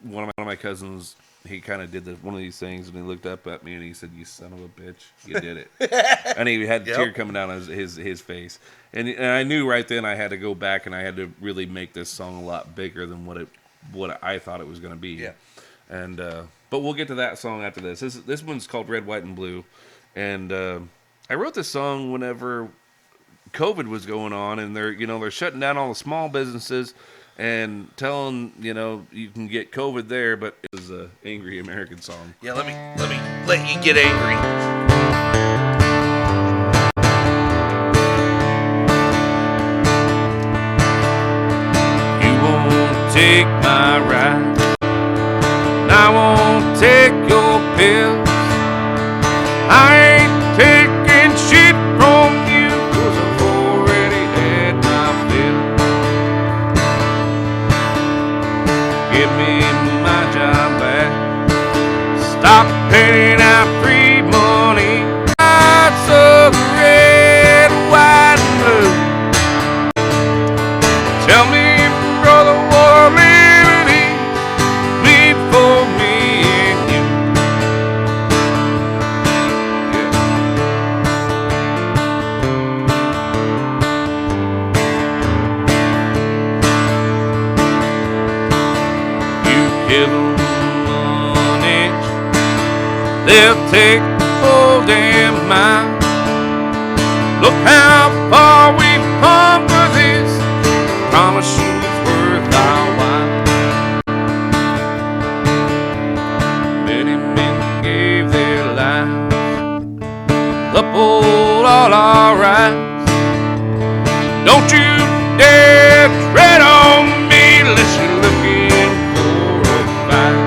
S4: one of my cousins, he kind of did one of these things, and he looked up at me and he said, "You son of a bitch, you did it." And he had a tear coming down his face, and I knew right then I had to go back and I had to really make this song a lot bigger than what I thought it was going to be.
S1: Yeah.
S4: And but we'll get to that song after this. This one's called Red, White, and Blue, and I wrote this song whenever COVID was going on, and they're shutting down all the small businesses and telling you can get COVID there, but it was an angry American song.
S1: Yeah, let you get angry.
S4: You won't take my ride, and I won't take your pills. I ain't taking shit from you, 'cause I've already had my fill. Give me my job back. Stop paying out free money. Lots of red, white, and blue. Tell me, brother, what liberty mean for me and you. You give them an inch, they'll take the whole damn mile. Look how far we've come for this. Promise you it's worth our while. Many men gave their lives, uphold all our rights. Don't you dare tread on me unless you're looking for a fight.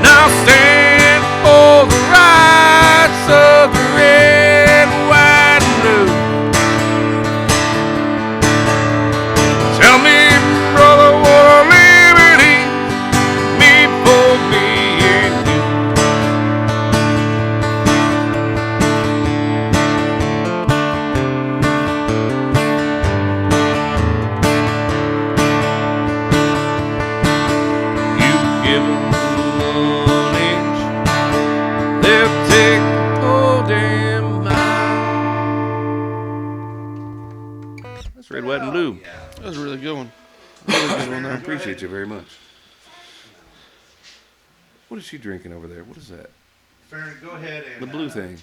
S4: Now stand for the rights of the red, white, and blue. Tell me, brother, what liberty mean for me and you. You give them an inch, they'll take the whole damn mile. That's Red, White, and Blue.
S3: That was a really good one. Really good one
S4: I
S3: there.
S4: appreciate you very much. What is she drinking over there? What is that?
S1: Farron, go ahead and
S4: The blue thing.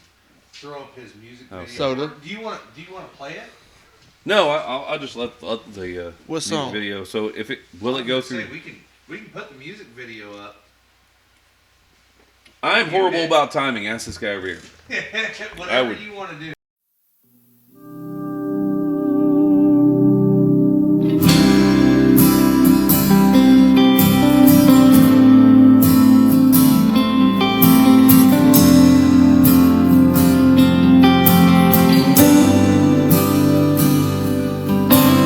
S1: throw up his music
S4: Oh,
S1: video.
S3: soda.
S1: Do you want to play it?
S4: No, I'll just let the
S3: What
S4: music
S3: song?
S4: video. So if it will it go through?
S1: We can put the music video up.
S4: I'm horrible about timing. Ask this guy over here.
S1: Whatever
S4: would-
S1: you want to do.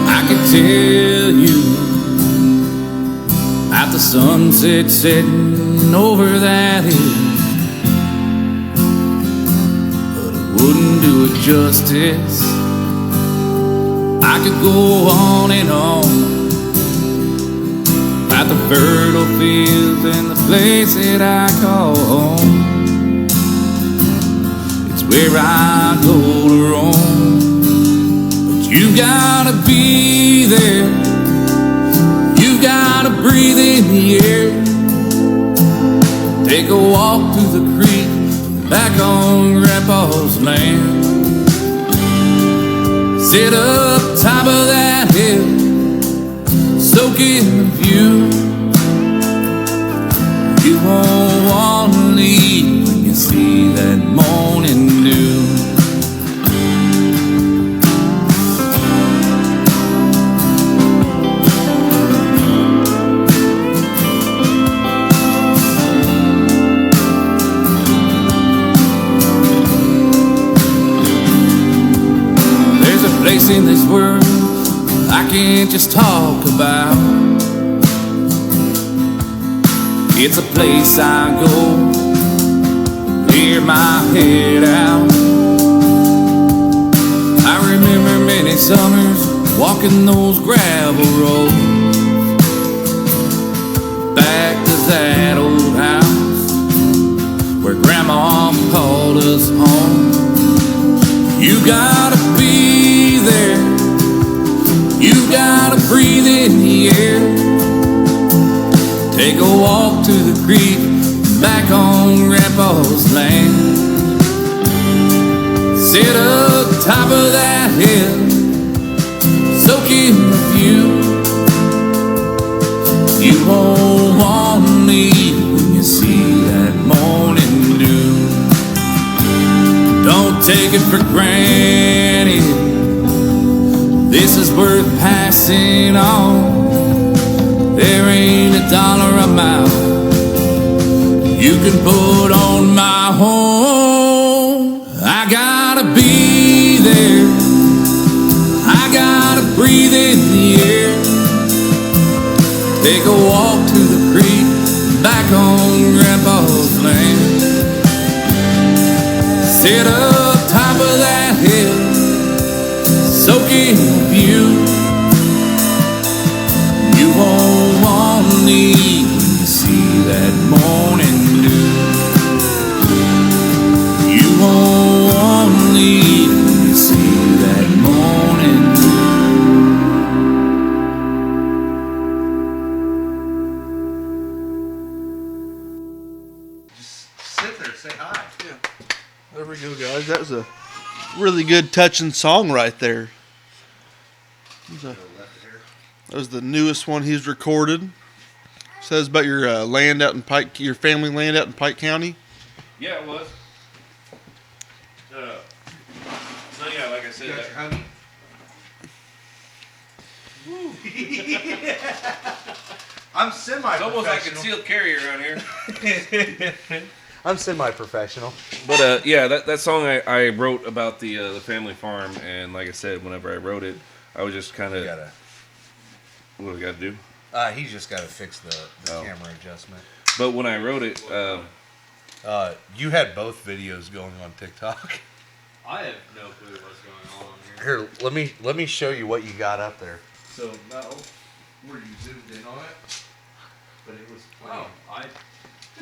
S7: I can tell you sunset setting over that hill, but it wouldn't do it justice. I could go on and on about the fertile fields and the place that I call home. It's where I go to roam, but you gotta be there. You gotta breathe in the air. Take a walk through the creek, back on Grandpa's land. Sit up top of that hill, soak in the view. You won't want to leave when you see that morning dew. Place in this world I can't just talk about. It's a place I go, clear my head out. I remember many summers walking those gravel roads, back to that old house where Grandma called us home. You gotta be there. You gotta breathe in the air. Take a walk to the creek, back on Grandpa's land. Sit up top of that hill, soak in the view. You won't want to leave when you see that morning dew. Don't take it for granted, this is worth passing on. There ain't a dollar amount you can put on my home. I gotta be there. I gotta breathe in the air. Take a walk to the creek, back on Grandpa's land. Sit up top of that hill, soak in the view. You won't want to leave when you see that morning dew. You won't want to leave when you see that morning dew.
S1: Just sit there, say hi.
S3: Yeah. There we go, guys. That was a really good, touching song right there. That was the newest one he's recorded. Says about your land out in Pike, your family land out in Pike County.
S4: Yeah, it was. So yeah, like I said,
S1: I'm semi-professional.
S4: it's almost like concealed carry around here.
S1: I'm semi-professional.
S4: But yeah, that song I wrote about the family farm, and like I said, whenever I wrote it, I was just kind of. What do we got to do?
S1: He's just got to fix the camera adjustment.
S4: But when I wrote it,
S1: you had both videos going on TikTok.
S2: I have no clue what's going on here.
S1: Here, let me show you what you got up there.
S3: So now, were you zoomed in on it? But it was
S2: Oh,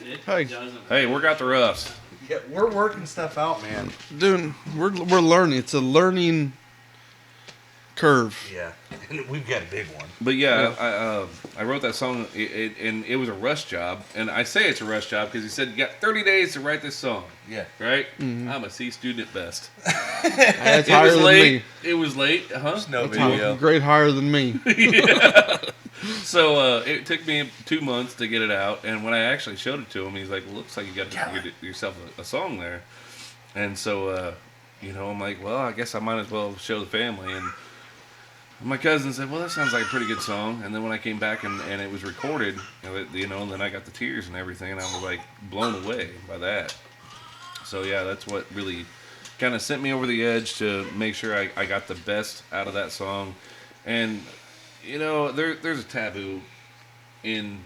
S2: it
S3: Hey.
S2: doesn't.
S4: hey, work out the roughs.
S1: Yeah, we're working stuff out, man.
S3: Dude, we're learning. It's a learning curve.
S1: Yeah, and we've got a big one.
S4: But yeah, I wrote that song, and it was a rush job. And I say it's a rush job because he said you got 30 days to write this song.
S1: Yeah.
S4: Right? Mm-hmm. I'm a C student at best.
S3: That's
S4: It
S3: higher
S4: was
S3: than
S4: late.
S3: me.
S4: It was late, huh?
S1: There's no
S3: That's
S1: video.
S3: great higher than me.
S4: So it took me 2 months to get it out, and when I actually showed it to him, he's like, well, "Looks like you got yourself a song there." And so, I'm like, "Well, I guess I might as well show the family." And my cousin said, "Well, that sounds like a pretty good song." And then when I came back and it was recorded, and then I got the tears and everything, and I was like blown away by that. So yeah, that's what really kind of sent me over the edge to make sure I got the best out of that song. And there's a taboo in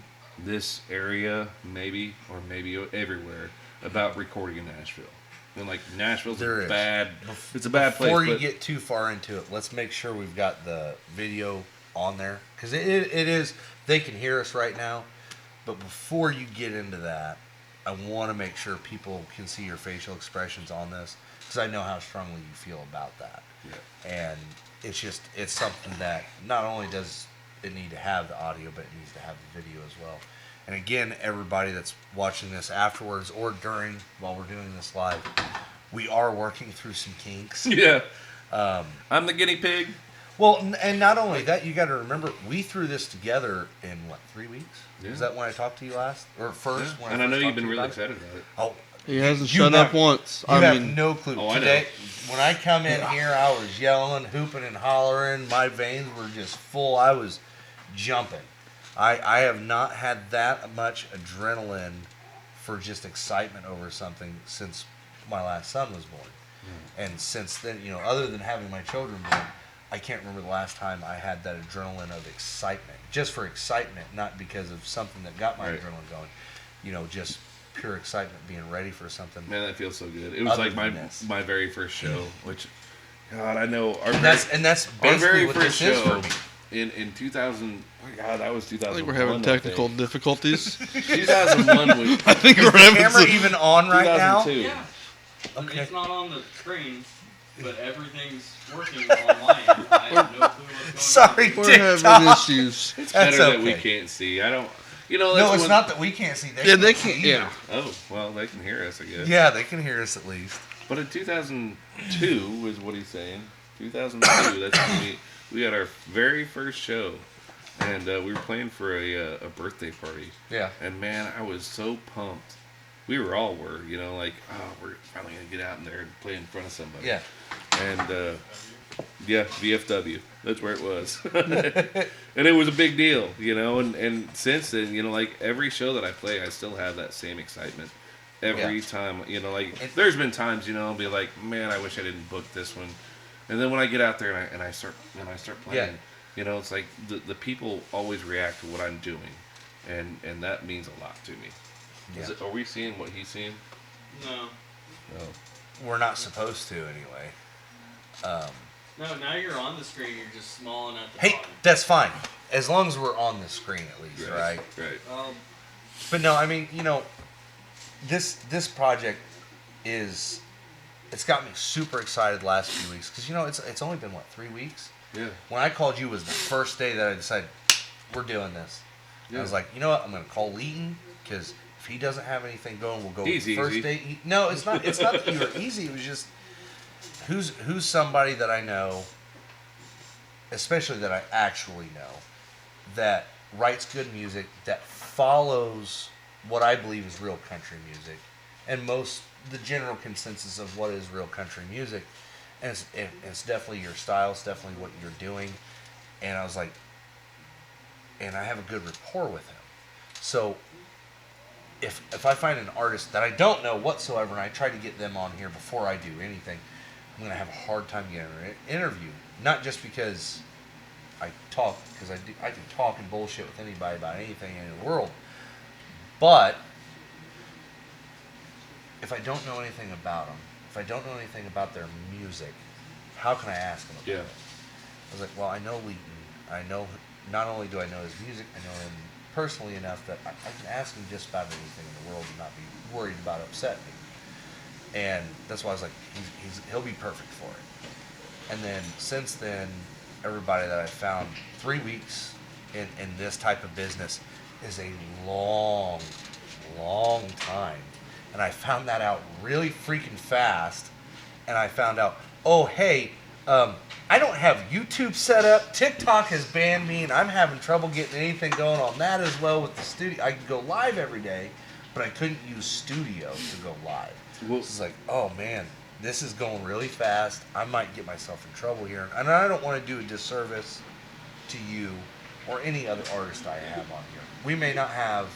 S4: this area, maybe, or maybe everywhere, about recording in Nashville. And like Nashville's
S1: There is.
S4: It's a bad place.
S1: Before you
S4: but
S1: get too far into it, let's make sure we've got the video on there. Because it is, they can hear us right now. But before you get into that, I want to make sure people can see your facial expressions on this. Because I know how strongly you feel about that.
S4: Yeah.
S1: And it's something that not only does it need to have the audio, but it needs to have the video as well. And again, everybody that's watching this afterwards or during, while we're doing this live, we are working through some kinks.
S4: Yeah. I'm the guinea pig.
S1: Well, and not only that, you got to remember, we threw this together in, 3 weeks?
S4: Yeah.
S1: Is that when I talked to you last? Or first?
S4: Yeah.
S1: When
S4: And I know
S1: first
S4: you've
S1: talked
S4: been
S1: to you
S4: really
S1: about it?
S4: excited about it.
S1: Oh,
S3: He hasn't
S1: You
S3: shut up
S1: have-
S3: once.
S1: you
S3: I
S1: have
S3: mean,
S1: no clue.
S4: Oh, I know.
S1: Today, when I come in here, I was yelling, hooping, and hollering. My veins were just full. I was jumping. I have not had that much adrenaline for just excitement over something since my last son was born. And since then, other than having my children born, I can't remember the last time I had that adrenaline of excitement. Just for excitement, not because of something that got my
S4: Right.
S1: adrenaline going. Just pure excitement, being ready for something.
S4: Man, that feels so good. It was
S1: Other
S4: like my
S1: than this.
S4: my very first show, which, God, I know our
S1: And that's
S4: our
S1: basically
S4: very
S1: what
S4: first
S1: this is
S4: show
S1: for me.
S4: in 2000. Oh God, that was 2001.
S3: I think we're having technical difficulties.
S4: 2001 was
S3: I think we're
S1: Is the
S3: having
S1: camera
S3: some.
S1: even on right now?
S4: 2002.
S2: Yeah.
S1: Okay.
S2: It's not on the screen, but everything's working on my end. I have no clue what's going
S1: Sorry,
S2: on.
S3: We're having
S1: TikTok.
S3: issues.
S4: It's
S1: That's
S4: better that we
S1: okay.
S4: can't see. I don't. That's
S1: No, it's
S4: when-
S1: not that we can't see.
S3: Yeah, they
S1: see
S3: can't.
S1: either.
S3: Yeah.
S4: Oh well, they can hear us, I guess.
S1: Yeah, they can hear us at least.
S4: But in 2002 is what he's saying. 2002. That's when we had our very first show, and we were playing for a birthday party.
S1: Yeah.
S4: And man, I was so pumped. We were like, oh, we're finally gonna get out in there and play in front of somebody.
S1: Yeah.
S4: And yeah, VFW. That's where it was. And it was a big deal, and since then, like every show that I play, I still have that same excitement. Every time, there's been times, I'll be like, man, I wish I didn't book this one. And then when I get out there and I start playing, it's like the people always react to what I'm doing. And that means a lot to me.
S1: Yeah.
S4: Are we seeing what he's seeing?
S2: No.
S4: No.
S1: We're not supposed to anyway.
S2: No, now you're on the screen. You're just small enough to
S1: Hey,
S2: bottom.
S1: that's fine. As long as we're on the screen at least, right?
S4: Right.
S1: But no, I mean, this project it's got me super excited the last few weeks because it's only been 3 weeks.
S4: Yeah.
S1: When I called you was the first day that I decided we're doing this.
S4: Yeah.
S1: I was like, you know what? I'm going to call Leighton because if he doesn't have anything going, we'll go with
S4: He's
S1: the first
S4: easy.
S1: day. No, it's not. It's not that you were easy. It was just who's somebody that I know, especially that I actually know, that writes good music, that follows what I believe is real country music, and the general consensus of what is real country music, and it's definitely your style, it's definitely what you're doing, and I was like, and I have a good rapport with him, so if I find an artist that I don't know whatsoever and I try to get them on here before I do anything, I'm gonna have a hard time getting an interview, not just because I talk, because I can talk and bullshit with anybody about anything in the world. But if I don't know anything about them, if I don't know anything about their music, how can I ask them about
S4: Yeah.
S1: it? I was like, well, I know Leighton. I know, not only do I know his music, I know him personally enough that I can ask him just about anything in the world and not be worried about upsetting me. And that's why I was like, he'll be perfect for it. And then since then, everybody that I found, 3 weeks in this type of business is a long, long time. And I found that out really freaking fast. And I found out, oh, hey, I don't have YouTube set up. TikTok has banned me, and I'm having trouble getting anything going on that as well with the studio. I could go live every day, but I couldn't use Studio to go live.
S4: Well,
S1: It's like, oh man, this is going really fast. I might get myself in trouble here. And I don't want to do a disservice to you or any other artist I have on here. We may not have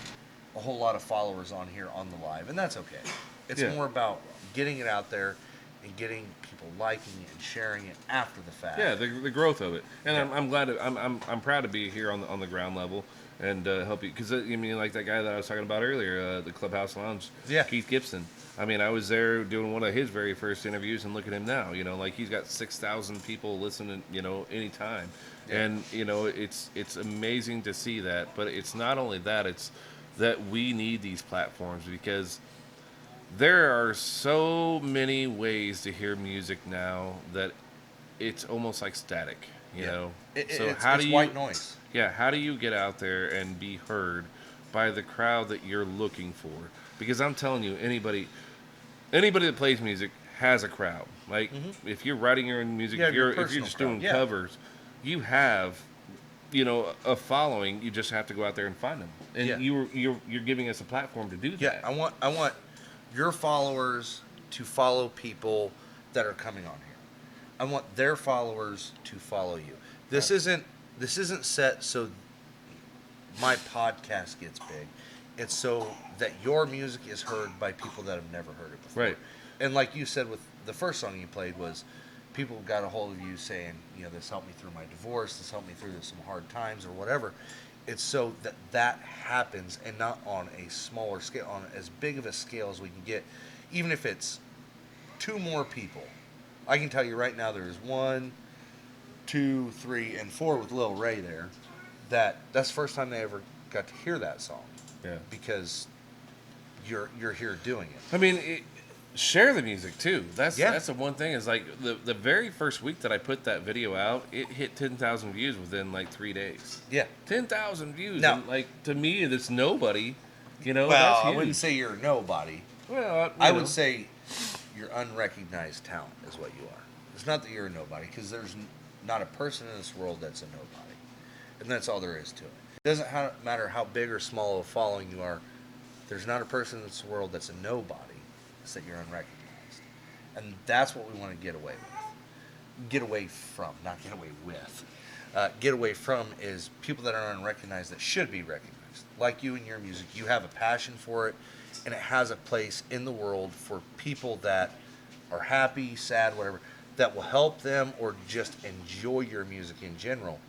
S1: a whole lot of followers on here on the live, and that's okay. It's
S4: Yeah.
S1: more about getting it out there and getting people liking it and sharing it after the fact.
S4: Yeah, the growth of it, and I'm glad I'm proud to be here on the ground level, and help you. Because I mean, like that guy that I was talking about earlier, the Clubhouse Lounge,
S1: Yeah.
S4: Keith Gibson. I mean, I was there doing one of his very first interviews, and look at him now. You know, like he's got 6,000 people listening. You know, anytime, and you know, it's amazing to see that. But it's not only that; it's that we need these platforms because there are so many ways to hear music now that it's almost like static. You know,
S1: It's white noise.
S4: Yeah, how do you get out there and be heard by the crowd that you're looking for? Because I'm telling you, anybody that plays music has a crowd. Like if you're writing your own music,
S1: Yeah,
S4: if
S1: your
S4: you're
S1: personal
S4: just doing
S1: crowd, yeah.
S4: covers, you have a following. You just have to go out there and find them. And
S1: Yeah.
S4: you're giving us a platform to do that.
S1: Yeah, I want your followers to follow people that are coming on here. I want their followers to follow you. This isn't set so my podcast gets big. It's so that your music is heard by people that have never heard it before.
S4: Right.
S1: And like you said with the first song you played was people got a hold of you saying, this helped me through my divorce, this helped me through some hard times or whatever. It's so that happens and not on a smaller scale, on as big of a scale as we can get. Even if it's 2 more people. I can tell you right now there's 1, 2, 3, and 4 with Lil Ray there. That's the first time they ever got to hear that song.
S4: Yeah.
S1: Because you're here doing it.
S4: I mean, share the music too. That's
S1: Yeah.
S4: the one thing is like the very first week that I put that video out, it hit 10,000 views within like 3 days.
S1: Yeah.
S4: 10,000 views.
S1: Now-
S4: And like to me, that's nobody. Well,
S1: Well,
S4: that's
S1: I
S4: huge.
S1: wouldn't say you're nobody.
S4: Well,
S1: I would say you're unrecognized talent is what you are. It's not that you're a nobody, because there's not a person in this world that's a nobody. And that's all there is to it. It doesn't matter how big or small of a following you are. There's not a person in this world that's a nobody. It's that you're unrecognized. And that's what we want to get away with. Get away from, not get away with. Get away from is people that are unrecognized that should be recognized. Like you and your music, you have a passion for it, and it has a place in the world for people that are happy, sad, whatever, that will help them or just enjoy your music in general.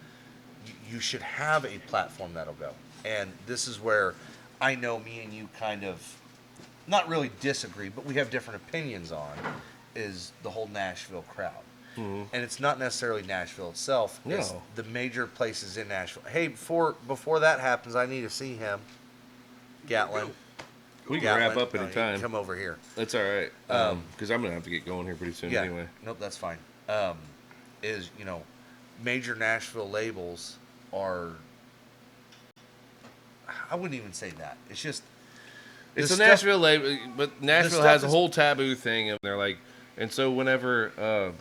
S1: You should have a platform that'll go. And this is where I know me and you kind of not really disagree, but we have different opinions on is the whole Nashville crowd.
S4: Mm-hmm.
S1: And it's not necessarily Nashville itself.
S4: No.
S1: It's the major places in Nashville. Hey, before that happens, I need to see him. Gatlin.
S4: we can wrap
S1: Gatlin.
S4: up
S1: No, you
S4: anytime.
S1: come over here.
S4: That's all right. Because I'm gonna have to get going here pretty soon
S1: Yeah.
S4: anyway.
S1: Nope, that's fine. Is, major Nashville labels are, I wouldn't even say that. It's just,
S4: It's
S1: this
S4: a
S1: stuff-
S4: Nashville label, but Nashville
S1: stuff
S4: has a
S1: is-
S4: whole taboo thing, and they're like, and so whenever,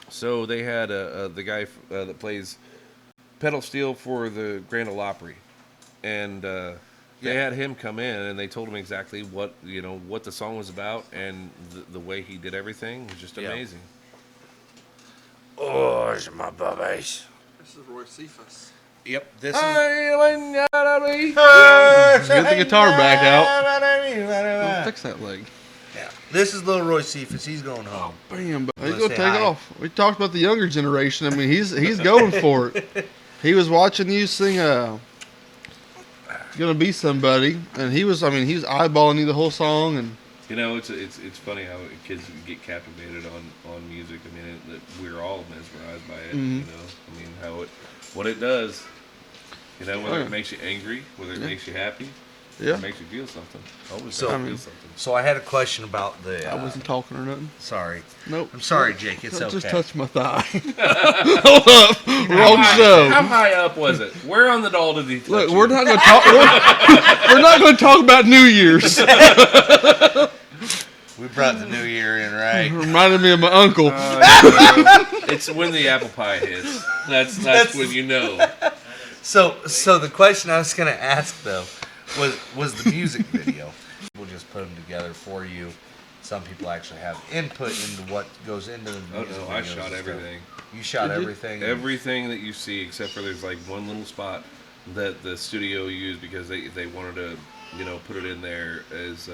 S4: so they had the guy that plays pedal steel for the Grand Ole Opry, and they
S1: Yeah.
S4: had him come in, and they told him exactly what the song was about, and the way he did everything was just
S1: Yeah.
S4: amazing.
S1: Oh, it's my bubbies.
S3: This is Roy Cephas.
S1: Yep, this is.
S3: Get the guitar back out. Fix that leg.
S1: Yeah, this is Little Roy Cephas. He's going home.
S3: Bam, but he's
S1: Wanna
S3: gonna
S1: say
S3: take
S1: hi?
S3: off. We talked about the younger generation. I mean, he's going for it. He was watching you sing "Gonna Be Somebody," and he was eyeballing you the whole song. And
S4: It's funny how kids get captivated on music. I mean, we're all mesmerized by it.
S3: Mhm.
S4: I mean, what it does. Whether
S3: yeah.
S4: it makes you angry, whether it
S3: Yeah.
S4: makes you happy,
S3: yeah,
S4: it makes you feel something. Always
S1: So-
S4: makes
S3: I
S4: you
S3: mean-
S4: feel something.
S1: So I had a question about the.
S3: I wasn't talking or nothing.
S1: Sorry.
S3: Nope.
S1: I'm sorry, Jake. It's
S3: Don't
S1: okay.
S3: just touch my thigh. Hold up, wrong
S4: How
S3: show.
S4: high up was it? Where on the doll did he touch
S3: Look,
S4: you?
S3: we're not gonna talk. We're not gonna talk about New Year's.
S1: We brought the new year in, right?
S3: Reminded me of my uncle.
S4: It's when the apple pie hits. That's when you know.
S1: So the question I was gonna ask though was the music video. We'll just put them together for you. Some people actually have input into what goes into the
S4: Oh
S1: music
S4: no, I
S1: videos
S4: shot
S1: and stuff.
S4: everything.
S1: You shot
S3: Did you?
S1: everything.
S4: Everything that you see, except for there's like one little spot that the studio used because they wanted to, put it in there as,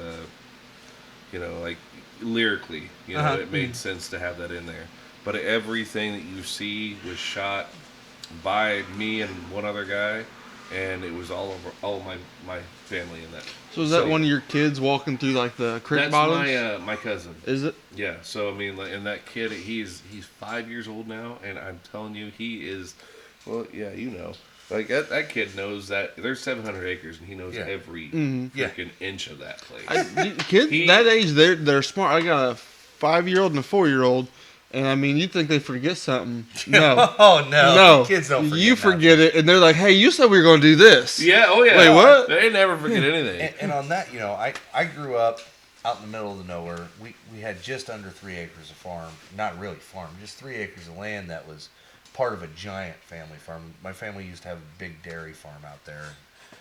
S4: like lyrically,
S1: Uh-huh.
S4: it made sense to have that in there. But everything that you see was shot by me and one other guy, and it was all my family in that.
S3: So is that one of your kids walking through like the creek
S4: That's
S3: bottoms?
S4: my cousin.
S3: Is it?
S4: Yeah. So I mean, like, and that kid, he's 5 years old now, and I'm telling you, he is. Well, yeah, you know, like that kid knows that there's 700 acres, and he knows every freaking inch of that place.
S3: Kids that age, they're smart. I got a 5-year-old and a 4-year-old. And I mean, you think they forget something? No.
S1: Oh no. Kids don't forget.
S3: You forget it, and they're like, "Hey, you said we were going to do this."
S4: Yeah. Oh yeah.
S3: Wait, what?
S4: They never forget anything.
S1: And on that, you know, I grew up out in the middle of the nowhere. We had just under 3 acres of farm. Not really farm, just 3 acres of land that was part of a giant family farm. My family used to have a big dairy farm out there.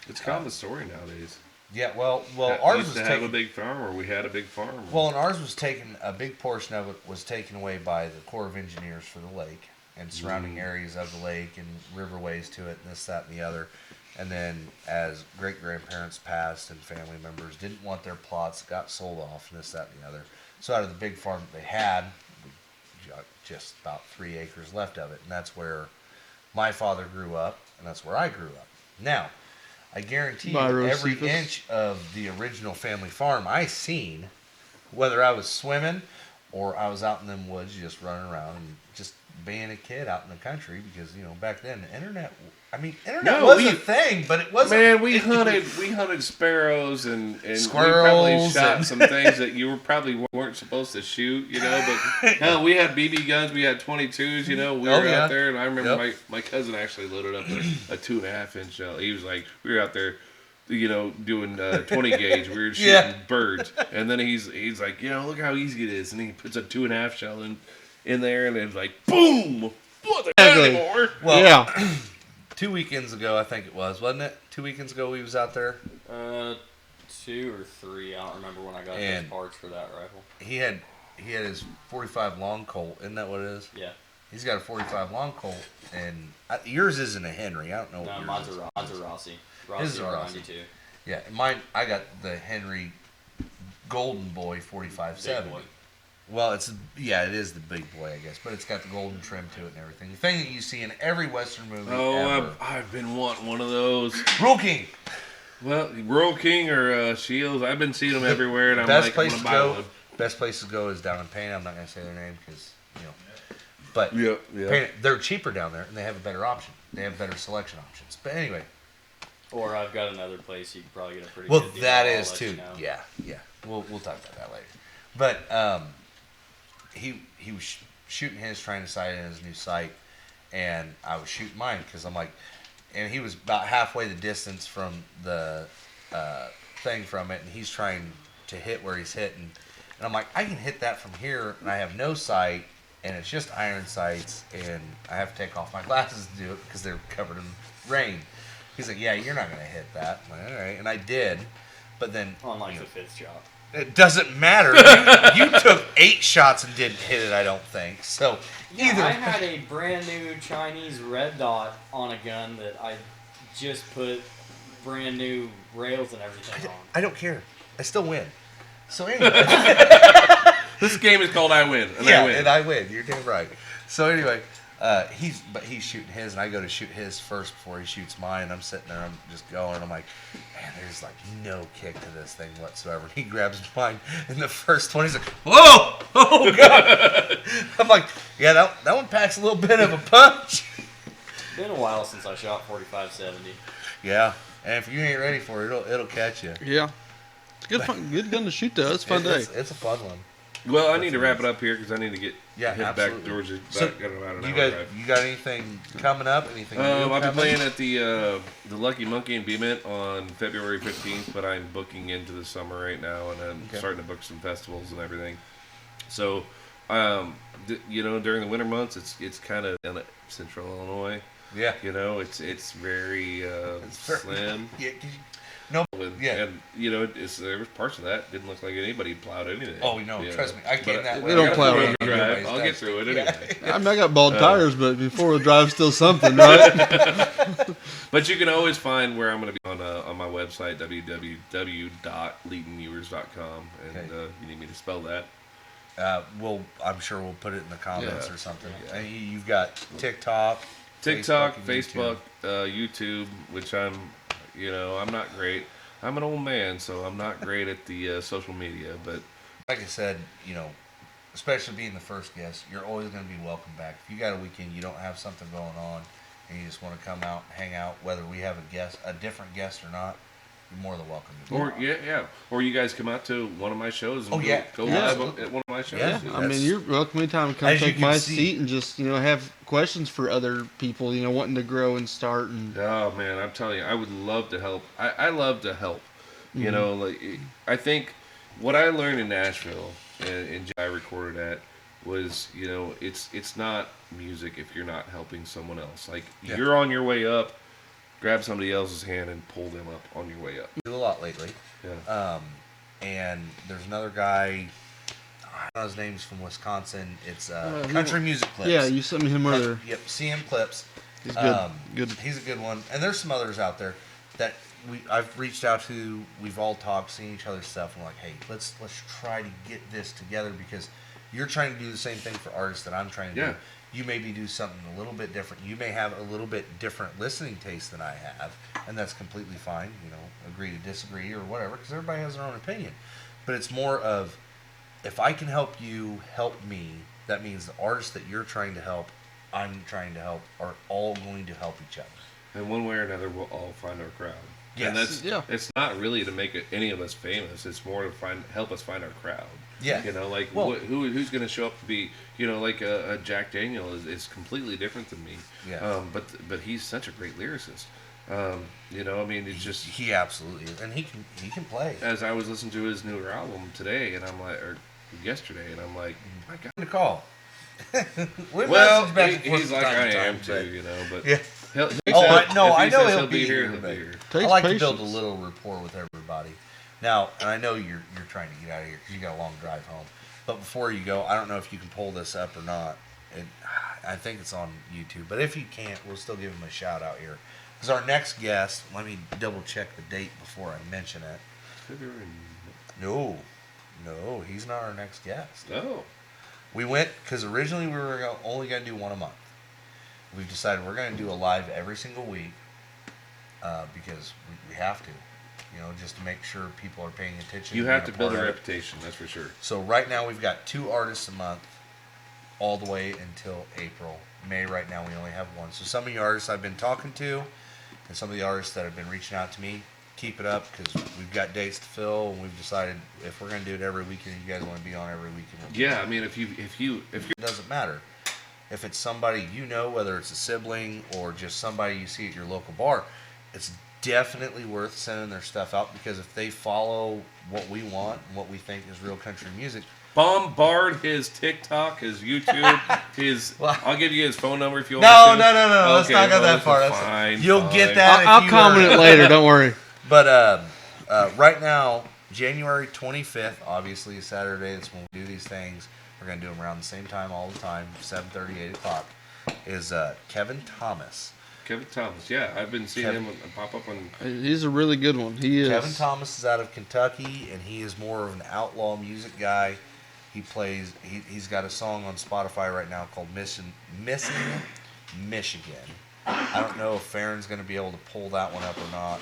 S4: It's kind of a story nowadays.
S1: Yeah, well,
S4: That
S1: ours
S4: used
S1: was
S4: to have a
S1: taken.
S4: big farm, or we had a big farm.
S1: Well, and ours was taken. A big portion of it was taken away by the Corps of Engineers for the lake and surrounding areas of the lake and riverways to it, and this, that, and the other. And then, as great grandparents passed and family members didn't want their plots, got sold off, and this, that, and the other. So, out of the big farm that they had, we got just about 3 acres left of it, and that's where my father grew up, and that's where I grew up. Now, I guarantee you, every inch of the original family farm I seen, whether I was swimming or I was out in them woods just running around and just being a kid out in the country, because, you know, back then the internet was a thing, but it wasn't.
S4: Man, we hunted sparrows and
S1: squirrels.
S4: We probably shot some things that you probably weren't supposed to shoot, you know. But hell, we had BB guns, we had 22s, you know. We were out there, and I remember my cousin actually loaded up a 2.5 inch shell. He was like, we were out there, you know, doing 20 gauge. We were shooting birds, and then he's like, you know, look how easy it is, and he puts a 2.5 shell in there, and it's like, boom, what the hell anymore?
S1: Well,
S3: yeah.
S1: 2 weekends ago, I think it was, wasn't it? 2 weekends ago, we was out there.
S5: 2 or 3. I don't remember when I got those parts for that rifle.
S1: He had his 45 long Colt. Isn't that what it is?
S5: Yeah.
S1: He's got a 45 long Colt, and yours isn't a Henry. I don't know.
S5: No, mine's a Rossi.
S1: His is a
S5: Rossi
S1: Rossi.
S5: R92.
S1: Yeah, mine. I got the Henry Golden Boy 45-70. Well, it is the big boy, I guess, but it's got the golden trim to it and everything. The thing that you see in every Western movie ever.
S4: I've been wanting one of those.
S1: Rule King.
S4: Well, Royal King or Shields, I've been seeing them everywhere, and I'm like, I'm gonna buy one.
S1: Best place to go is down in Payne. I'm not going to say their name because, you know. But
S4: yeah.
S1: They're cheaper down there, and they have a better option. They have better selection options. But anyway.
S5: Or I've got another place you could probably get a pretty
S1: Well,
S5: good deal.
S1: that
S5: I'll
S1: is
S5: let
S1: too.
S5: you know.
S1: Yeah. We'll talk about that later. But he was shooting his, trying to sight in his new sight, and I was shooting mine because I'm like, and he was about halfway the distance from the thing from it, and he's trying to hit where he's hitting, and I'm like, I can hit that from here, and I have no sight, and it's just iron sights, and I have to take off my glasses to do it because they're covered in rain. He's like, yeah, you're not going to hit that. I'm like, all right, and I did, but then
S5: On like the 5th shot.
S1: it doesn't matter. You took 8 shots and didn't hit it, I don't think. So either
S5: I had a brand new Chinese red dot on a gun that I just put brand new rails and everything on.
S1: I don't care. I still win. So anyway,
S4: This game is called I Win, and I win.
S1: and I win. You're damn right. So anyway, he's shooting his, and I go to shoot his first before he shoots mine. And I'm sitting there, I'm just going. I'm like, man, there's like no kick to this thing whatsoever. And he grabs mine, and the first one, he's like, whoa, oh god. I'm like, yeah, that one packs a little bit of a punch.
S5: It's been a while since I shot 45-70.
S1: Yeah, and if you ain't ready for it, it'll catch you.
S3: Yeah. It's good gun to shoot though. It's a fun day.
S1: It's a fun one.
S4: Well, I need to wrap it up here because I need to get hit
S1: absolutely.
S4: back towards it.
S1: So,
S4: Got about an
S1: you
S4: hour
S1: got
S4: drive.
S1: you got anything coming up? Anything?
S4: I'll be
S1: coming?
S4: playing at the Lucky Monkey in Beemit on February 15th, but I'm booking into the summer right now, and I'm starting to book some festivals and everything. So, during the winter months, it's kind of in central Illinois.
S1: Yeah.
S4: You know, it's very slim.
S1: Yeah.
S4: And,
S1: Yeah.
S4: and there was parts of that didn't look like anybody plowed anything.
S1: Oh, no, trust me, I came that way.
S3: They don't plow
S4: it.
S1: Everybody's
S4: I'll get through it anyway.
S3: I mean, I got bald tires, but before the drive's still something, right?
S4: But you can always find where I'm going to be on my website, www.leightonewers.com, and you need me to spell that.
S1: I'm sure we'll put it in the comments
S4: Yeah.
S1: or something. You've got TikTok.
S4: TikTok,
S1: and
S4: Facebook, YouTube, which I'm not great. I'm an old man, so I'm not great at the social media. But
S1: Like I said, especially being the first guest, you're always going to be welcome back. If you got a weekend, you don't have something going on, and you just want to come out, hang out, whether we have a different guest or not, you're more than welcome to be.
S4: Or you guys come out to one of my shows and go
S3: Yeah.
S4: live at one of my shows.
S1: Yeah.
S3: I mean, you're welcome anytime to come
S1: As you
S3: take
S1: can
S3: my
S1: see-
S3: seat and just have questions for other people, wanting to grow and start. And
S4: Oh man, I'm telling you, I would love to help. I love to help. I think what I learned in Nashville and I recorded at was, it's not music if you're not helping someone else. Like you're on your way up, grab somebody else's hand and pull them up on your way up.
S1: Do a lot lately.
S4: Yeah.
S1: And there's another guy. I don't know his name's from Wisconsin. It's Country Music Clips.
S3: yeah, you sent me him earlier.
S1: Yep, CM Clips.
S3: He's good. Good.
S1: He's a good one. And there's some others out there that I've reached out to. We've all talked, seen each other's stuff, and we're like, hey, let's try to get this together because you're trying to do the same thing for artists that I'm trying to do. You maybe do something a little bit different. You may have a little bit different listening taste than I have, and that's completely fine. Agree to disagree or whatever, because everybody has their own opinion. But it's more of, if I can help you help me, that means the artists that you're trying to help, I'm trying to help, are all going to help each other.
S4: And one way or another, we'll all find our crowd.
S1: Yes.
S4: And that's
S3: Yeah.
S4: it's not really to make any of us famous. It's more to help us find our crowd.
S1: Yeah.
S4: Who's going to show up to be, like a Jack Daniel is completely different than me.
S1: Yeah.
S4: But he's such a great lyricist. It's just
S1: He absolutely is, and he can play.
S4: as I was listening to his newer album today, and I'm like, or yesterday, and I'm like, my God.
S1: To call.
S4: Well, he's like I am too, but
S1: Yeah.
S4: he'll
S1: I know
S4: says
S1: he'll be here,
S4: he'll be
S1: but-
S4: here.
S3: Takes
S1: I like
S3: patience.
S1: to build a little rapport with everybody. Now, and I know you're trying to get out of here because you got a long drive home. But before you go, I don't know if you can pull this up or not. I think it's on YouTube. But if you can't, we'll still give him a shout out here. Because our next guest, let me double check the date before I mention it. No, he's not our next guest.
S4: Oh.
S1: We went because originally we were only going to do one a month. We've decided we're going to do a live every single week because we have to, just to make sure people are paying attention.
S4: You have to build a
S1: part of it.
S4: reputation, that's for sure.
S1: So right now we've got 2 artists a month, all the way until April. May right now we only have 1. So some of the artists I've been talking to, and some of the artists that have been reaching out to me, keep it up because we've got dates to fill, and we've decided if we're going to do it every weekend, you guys want to be on every weekend.
S4: Yeah, I mean, if you
S1: It doesn't matter. If it's somebody whether it's a sibling or just somebody you see at your local bar, it's definitely worth sending their stuff out because if they follow what we want and what we think is real country music,
S4: bombard his TikTok, his YouTube, I'll give you his phone number if you want.
S1: No.
S4: Okay,
S1: Let's not go that far. You'll get that. if
S3: I'll
S1: you,
S3: comment it later. Don't worry.
S1: But right now, January 25th, obviously is Saturday. That's when we do these things. We're going to do them around the same time all the time, 7:30, 8 o'clock, is Kevin Thomas.
S4: Kevin Thomas, yeah. I've been seeing him pop up on...
S3: He's a really good one. He is.
S1: Kevin Thomas is out of Kentucky, and he is more of an outlaw music guy. He's got a song on Spotify right now called Missing Michigan. I don't know if Farron's going to be able to pull that one up or not.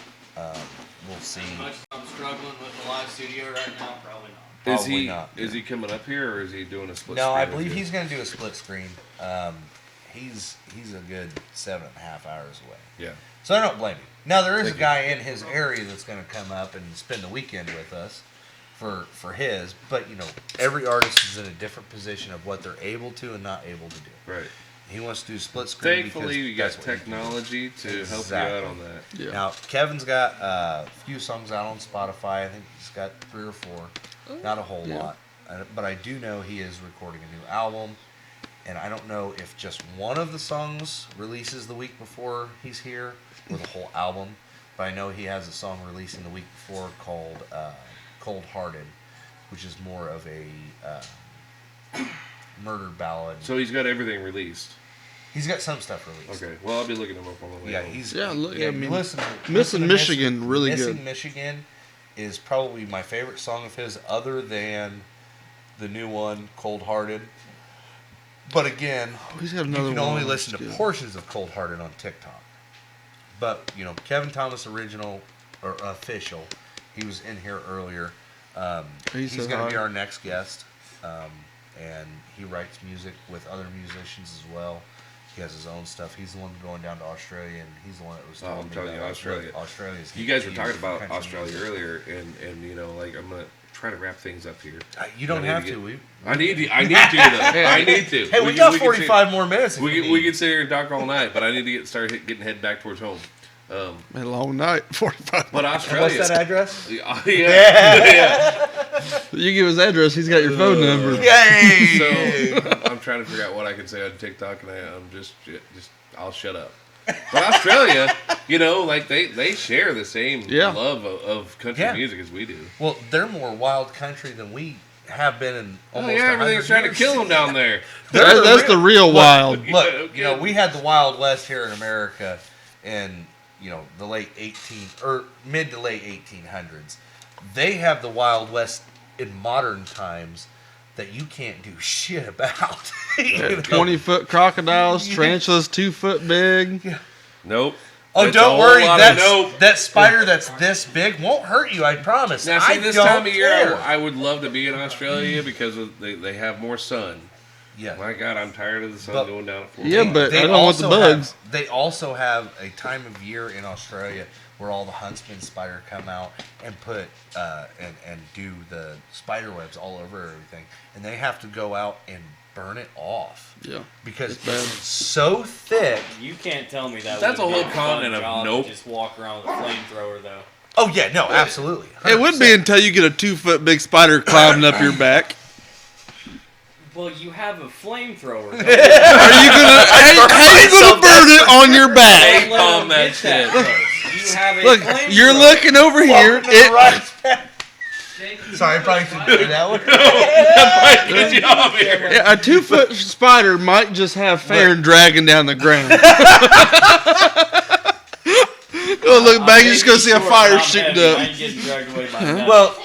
S1: We'll see.
S5: As much as I'm struggling with the live studio right now, probably not.
S1: Probably not.
S4: Is he coming up here, or is he doing a split
S1: No,
S4: screen?
S1: I believe he's going to do a split screen. He's a good 7.5 hours away.
S4: Yeah.
S1: So I don't blame him. Now, there is a guy in his area that's going to come up and spend the weekend with us for his. But, every artist is in a different position of what they're able to and not able to do.
S4: Right.
S1: He wants to do split screen.
S4: Thankfully, we got technology to help you out on that.
S3: Yeah.
S1: Now, Kevin's got a few songs out on Spotify. I think he's got 3 or 4. Not a whole lot. But I do know he is recording a new album. And I don't know if just one of the songs releases the week before he's here or the whole album. But I know he has a song releasing the week before called Cold Hearted, which is more of a murder ballad.
S4: So he's got everything released.
S1: He's got some stuff released.
S4: Okay. Well, I'll be looking him up on the way.
S1: Yeah,
S4: home.
S1: listen
S3: Missing
S1: to
S3: Michigan, really good.
S1: Missing Michigan is probably my favorite song of his, other than the new one, Cold Hearted. But again,
S3: He's got
S1: you
S3: another
S1: can
S3: one.
S1: only listen to
S3: That's good.
S1: portions of Cold Hearted on TikTok. But, Kevin Thomas original or official, he was in here earlier. He's
S3: said
S1: going
S3: hi.
S1: to be our next guest. And he writes music with other musicians as well. He has his own stuff. He's the one going down to Australia, and he's the one that was telling
S4: I'm
S1: me
S4: telling you,
S1: about
S4: Australia.
S1: Australia's
S4: You guys were
S1: huge
S4: talking about
S1: country
S4: Australia
S1: music.
S4: earlier, and I'm gonna try to wrap things up here.
S1: You don't
S4: I need
S1: have
S4: to
S1: to.
S4: I need to though. I need to.
S1: Hey, we
S4: can-
S1: got
S4: can
S1: 45 more minutes. if
S4: We
S1: you
S4: can, we
S1: need.
S4: can sit here and talk all night, but I need to getting head back towards home.
S3: A long night, 45.
S4: But
S1: And
S4: Australia.
S1: what's that address?
S4: Yeah.
S3: You give his address, he's got your phone number.
S1: Yay!
S4: So I'm trying to figure out what I can say on TikTok, and I'm just I'll shut up. But Australia, like they share the same
S3: Yeah.
S4: love of country
S1: Yeah.
S4: music as we do.
S1: Well, they're more wild country than we have been in almost.
S4: Oh yeah, everything's
S1: 100
S4: trying to
S1: years.
S4: kill them down there.
S3: That's the real wild.
S1: Look,
S4: Okay.
S1: we had the Wild West here in America in the late mid to late 1800s. They have the Wild West in modern times that you can't do shit about.
S3: 20-foot crocodiles, tarantulas 2 foot big.
S4: Nope.
S1: Oh,
S4: It's a
S1: don't
S4: whole
S1: worry.
S4: lot of nope.
S1: That spider that's this big won't hurt you. I promise.
S4: Now, see,
S1: I
S4: this
S1: don't
S4: time of year,
S1: care.
S4: I would love to be in Australia because they have more sun.
S1: Yeah.
S4: My God, I'm tired of the sun
S1: But-
S4: going down at 4.
S3: Yeah, but I don't want the
S1: also
S3: bugs.
S1: They also have a time of year in Australia where all the huntsman spider come out and put and do the spider webs all over everything, and they have to go out and burn it off
S3: Yeah.
S1: because
S3: It's bad.
S1: it's so thick.
S5: You can't tell me that.
S4: That's
S5: would
S4: a
S5: be
S4: whole
S5: fun
S4: continent of
S5: job to
S4: nope.
S5: Just walk around with a flamethrower, though.
S1: Oh yeah, no, absolutely.
S3: It would be
S1: 100%.
S3: until you get a 2 foot big spider climbing up your back.
S5: Well, you have a flamethrower.
S3: Are you gonna? How you gonna burn it on your back?
S4: Hey, palm that shit.
S5: You have a
S3: Look,
S5: flamethrower.
S3: you're looking over here.
S1: Welcome to the right. Sorry, I probably shouldn't do that one.
S4: Get you off here.
S3: Yeah, a 2 foot spider might just have Farron dragging down the ground. Oh, look back, you're just gonna see a fire shooting
S5: I
S3: up.
S5: ain't getting dragged away by nothing.
S1: Well,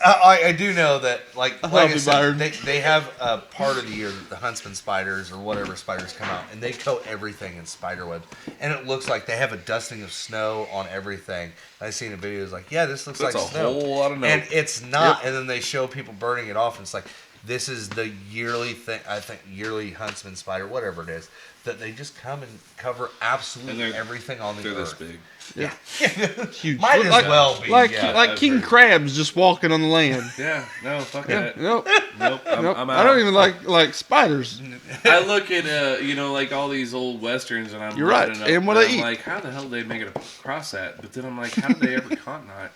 S1: I do know that, like I
S3: Healthy
S1: said,
S3: Byron.
S1: they have a part of the year that the huntsman spiders or whatever spiders come out, and they coat everything in spider webs, and it looks like they have a dusting of snow on everything. I seen a video, it's like, yeah, this looks
S4: That's
S1: like
S4: a
S1: snow,
S4: whole lot of note.
S1: and it's not. And then they show people burning it off, and it's like, this is the yearly thing. I think yearly huntsman spider, whatever it is, that they just come and cover absolutely
S4: And
S1: everything on the
S4: They're this
S1: earth.
S4: big.
S3: Huge.
S1: Might as
S3: Like-
S1: well be.
S3: Like
S1: yeah.
S3: like king crabs just walking on the land.
S4: Yeah, no, fuck
S3: Yeah,
S4: that.
S3: nope,
S4: Nope,
S3: nope.
S4: I'm out.
S3: I don't even like spiders.
S4: I look at like all these old westerns, and I'm
S3: You're right,
S4: looking up,
S3: and what they
S4: I'm
S3: eat.
S4: like, how the hell did they make it across that? But then I'm like, how did they ever continent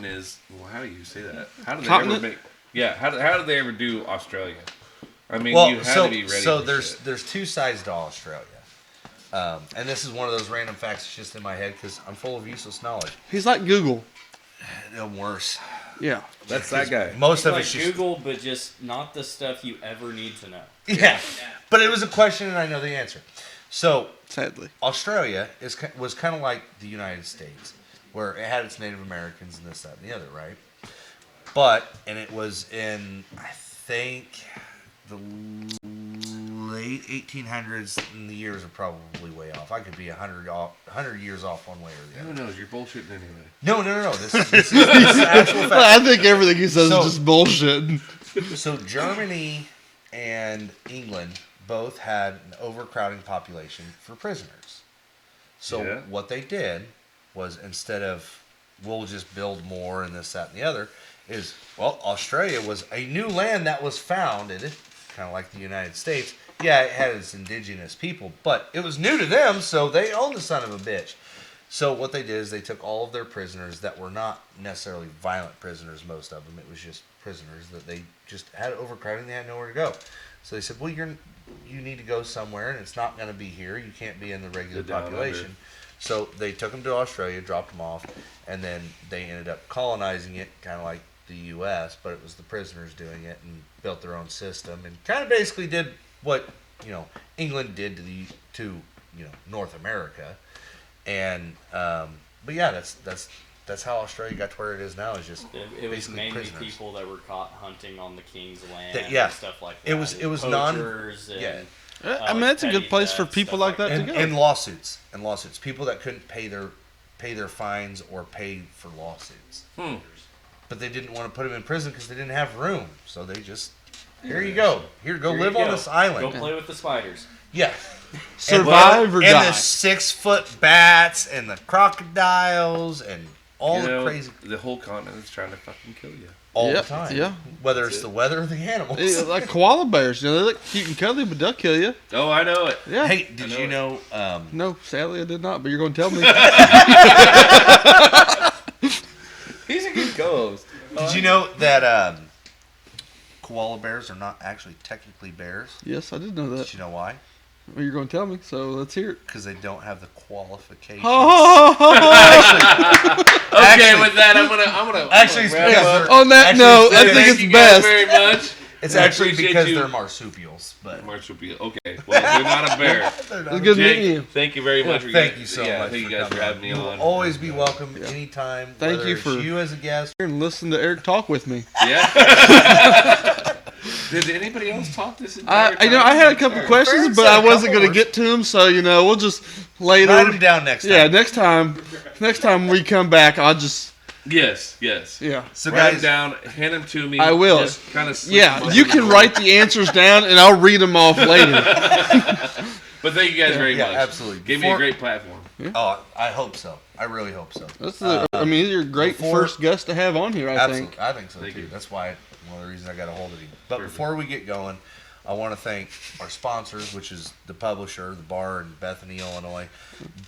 S4: is? Well, how do you say that? How did they
S3: Continent?
S4: ever make? Yeah, how did they ever do Australia? I mean,
S1: Well,
S4: you had
S1: so
S4: to be ready.
S1: so
S4: for
S1: there's
S4: shit.
S1: there's two sides to Australia, and this is one of those random facts that's just in my head because I'm full of useless knowledge.
S3: He's like Google.
S1: No worse.
S3: Yeah.
S4: That's that guy.
S1: Most
S5: It's
S1: of
S5: like
S1: it's just
S5: Google, but just not the stuff you ever need to know.
S1: yeah. But it was a question, and I know the answer. So
S3: Sadly.
S1: Australia was kind of like the United States, where it had its Native Americans and this, that, and the other, right? And it was in, I think, the late 1800s, and the years are probably way off. I could be 100 years off one way or the
S4: Who
S1: other.
S4: knows? You're bullshitting anyway.
S1: No. This is actual fact.
S3: I think everything he says
S1: So-
S3: is just bullshit.
S1: So Germany and England both had an overcrowding population for prisoners. So
S4: Yeah.
S1: what they did was, instead of we'll just build more and this, that, and the other, is, well, Australia was a new land that was founded, kind of like the United States. Yeah, it had its indigenous people, but it was new to them, so they owned the son of a bitch. So what they did is they took all of their prisoners that were not necessarily violent prisoners, most of them. It was just prisoners that they just had overcrowding. They had nowhere to go. So they said, well, you need to go somewhere, and it's not going to be here. You can't be in the regular
S4: The down
S1: population.
S4: under.
S1: So they took them to Australia, dropped them off, and then they ended up colonizing it, kind of like the U.S., but it was the prisoners doing it and built their own system and kind of basically did what, England did to North America. And but yeah, that's that's how Australia got to where it is now. Is just
S5: It was
S1: basically
S5: mainly
S1: prisoners.
S5: people that were caught hunting on the king's land
S1: Yeah.
S5: and stuff like that.
S1: It was non-
S5: poachers and,
S1: yeah.
S3: I mean, that's a
S5: petty
S3: good place for
S5: theft,
S3: people
S5: stuff
S3: like that to
S1: and,
S3: go.
S1: and lawsuits, people that couldn't pay their fines or pay for lawsuits. But they didn't want to put them in prison because they didn't have room. So they just here you go,
S5: Here
S1: live
S5: you
S1: on
S5: go.
S1: this island.
S5: Go play with the spiders.
S1: Yeah.
S3: Survive or
S1: and
S3: die.
S1: the 6-foot bats and the crocodiles and all
S4: You
S1: the
S4: know,
S1: crazy
S4: the whole continent is trying to fucking kill you.
S1: all
S3: Yep,
S1: the time.
S3: yeah.
S1: Whether it's the weather or the animals.
S3: Yeah, like koala bears, they look cute and cuddly, but they'll kill you.
S4: Oh, I know it.
S3: Yeah.
S1: Hey, did you know?
S3: No, sadly I did not, but you're going to tell me.
S4: He's a good co-host.
S1: Did you know that koala bears are not actually technically bears?
S3: Yes, I did know
S1: Did
S3: that.
S1: you know why?
S3: Well, you're going to tell me, so let's hear it.
S1: Because they don't have the qualifications.
S4: Okay,
S1: Actually-
S4: with that, I'm gonna
S1: Actually, it's
S4: wrap
S1: because
S4: up.
S1: they're-
S3: On that
S1: actually,
S3: note, I
S1: it's-
S3: think
S4: Thank
S3: it's
S4: you guys
S3: best.
S4: very much.
S1: It's
S4: I
S1: actually
S4: appreciate
S1: because
S4: you.
S1: they're marsupials. But
S4: Marsupial. Okay, well, they're not a bear.
S1: they're not
S3: It's good
S4: Jake,
S3: meeting you.
S4: thank you very much. For
S1: Thank you so much.
S4: Thank you
S1: for
S4: guys for
S1: coming
S4: having me
S1: You will
S4: on.
S1: always be welcome anytime.
S3: Thank
S1: whether
S3: you
S1: it's
S3: for-
S1: you as a guest.
S3: And listen to Eric talk with me.
S4: Yeah. Did anybody else talk this entire time?
S3: I had a couple questions,
S1: Fern
S3: but
S1: said
S3: I
S1: a
S3: wasn't
S1: couple
S3: going to get to them, so we'll just later.
S1: Write them down next time.
S3: Yeah, next time we come back, I'll just
S4: Yes.
S3: yeah.
S1: So
S4: Write
S1: guys,
S4: them down, hand them to me.
S3: I will.
S4: Just kind of
S3: Yeah, you can write the answers down, and I'll read them off later.
S4: But thank you guys very
S1: yeah,
S4: much.
S1: absolutely.
S4: Gave me a great platform.
S1: Oh, I hope so. I really hope so.
S3: I mean, you're a great
S1: before-
S3: first guest to have on here, I
S1: Absolutely,
S3: think.
S1: I think so
S4: Thank
S1: too.
S4: you.
S1: That's why one of the reasons I got a hold of you. But
S4: Perfect.
S1: before we get going, I want to thank our sponsors, which is the publisher, the bar in Bethany, Illinois.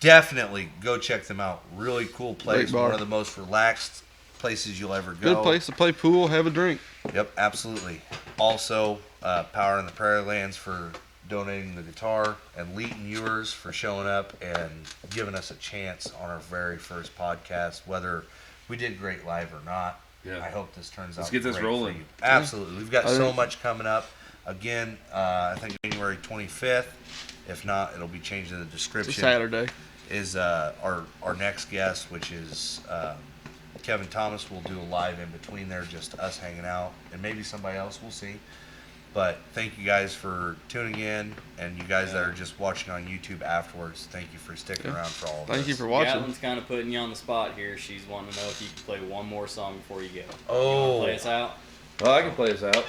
S1: Definitely go check them out. Really cool place.
S3: Great bar.
S1: One of the most relaxed places you'll ever go.
S3: Good place to play pool, have a drink.
S1: Yep, absolutely. Also, Power in the Prairie Lands for donating the guitar, and Leighton Ewers for showing up and giving us a chance on our very first podcast, whether we did great live or not.
S4: Yeah.
S1: I hope this turns
S4: Let's
S1: out
S4: get this
S1: great
S4: rolling.
S1: for you. Absolutely. We've got
S3: I
S1: so
S3: think-
S1: much coming up. Again, I think January 25th. If not, it'll be changed in the
S3: It's a
S1: description.
S3: Saturday.
S1: Is our next guest, which is Kevin Thomas. We'll do a live in between there, just us hanging out, and maybe somebody else. We'll see. But thank you guys for tuning in, and you guys that are just watching on YouTube afterwards. Thank you for sticking around for all of
S3: Thank
S1: this.
S3: you for watching.
S5: Gatlin's kind of putting you on the spot here. She's wanting to know if you can play one more song before you go. You
S1: Oh.
S5: wanna play us out?
S4: Well, I can play this out.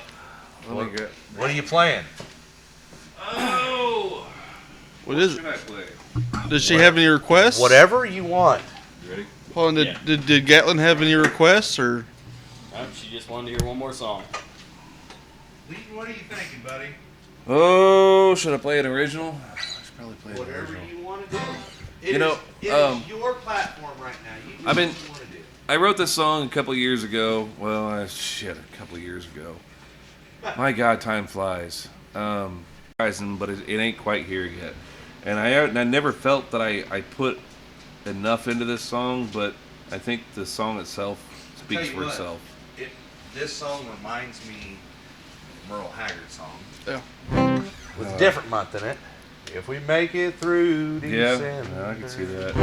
S1: What, what are you playing?
S4: Oh!
S3: What is it?
S4: Should I play?
S3: Does she have any requests?
S1: Whatever you want.
S4: You ready?
S3: Hold on,
S5: Yeah.
S3: did Gatlin have any requests or?
S5: Nope, she just wanted to hear one more song.
S1: Leighton, what are you thinking, buddy?
S4: Oh, should I play an original? I should probably play an original.
S1: you want to do.
S4: You know,
S1: it
S4: is
S1: your platform right now. You do
S4: I've been-
S1: what you want to do.
S4: I wrote this song a couple years ago. Well, a couple years ago. My God, time flies. But it ain't quite here yet. And I never felt that I put enough into this song, but I think the song itself speaks
S1: Tell you
S4: for
S1: what.
S4: itself.
S1: This song reminds me of Merle Haggard song.
S3: Yeah.
S1: With a different month in it. If we make it through December.
S4: Yeah, I can see that.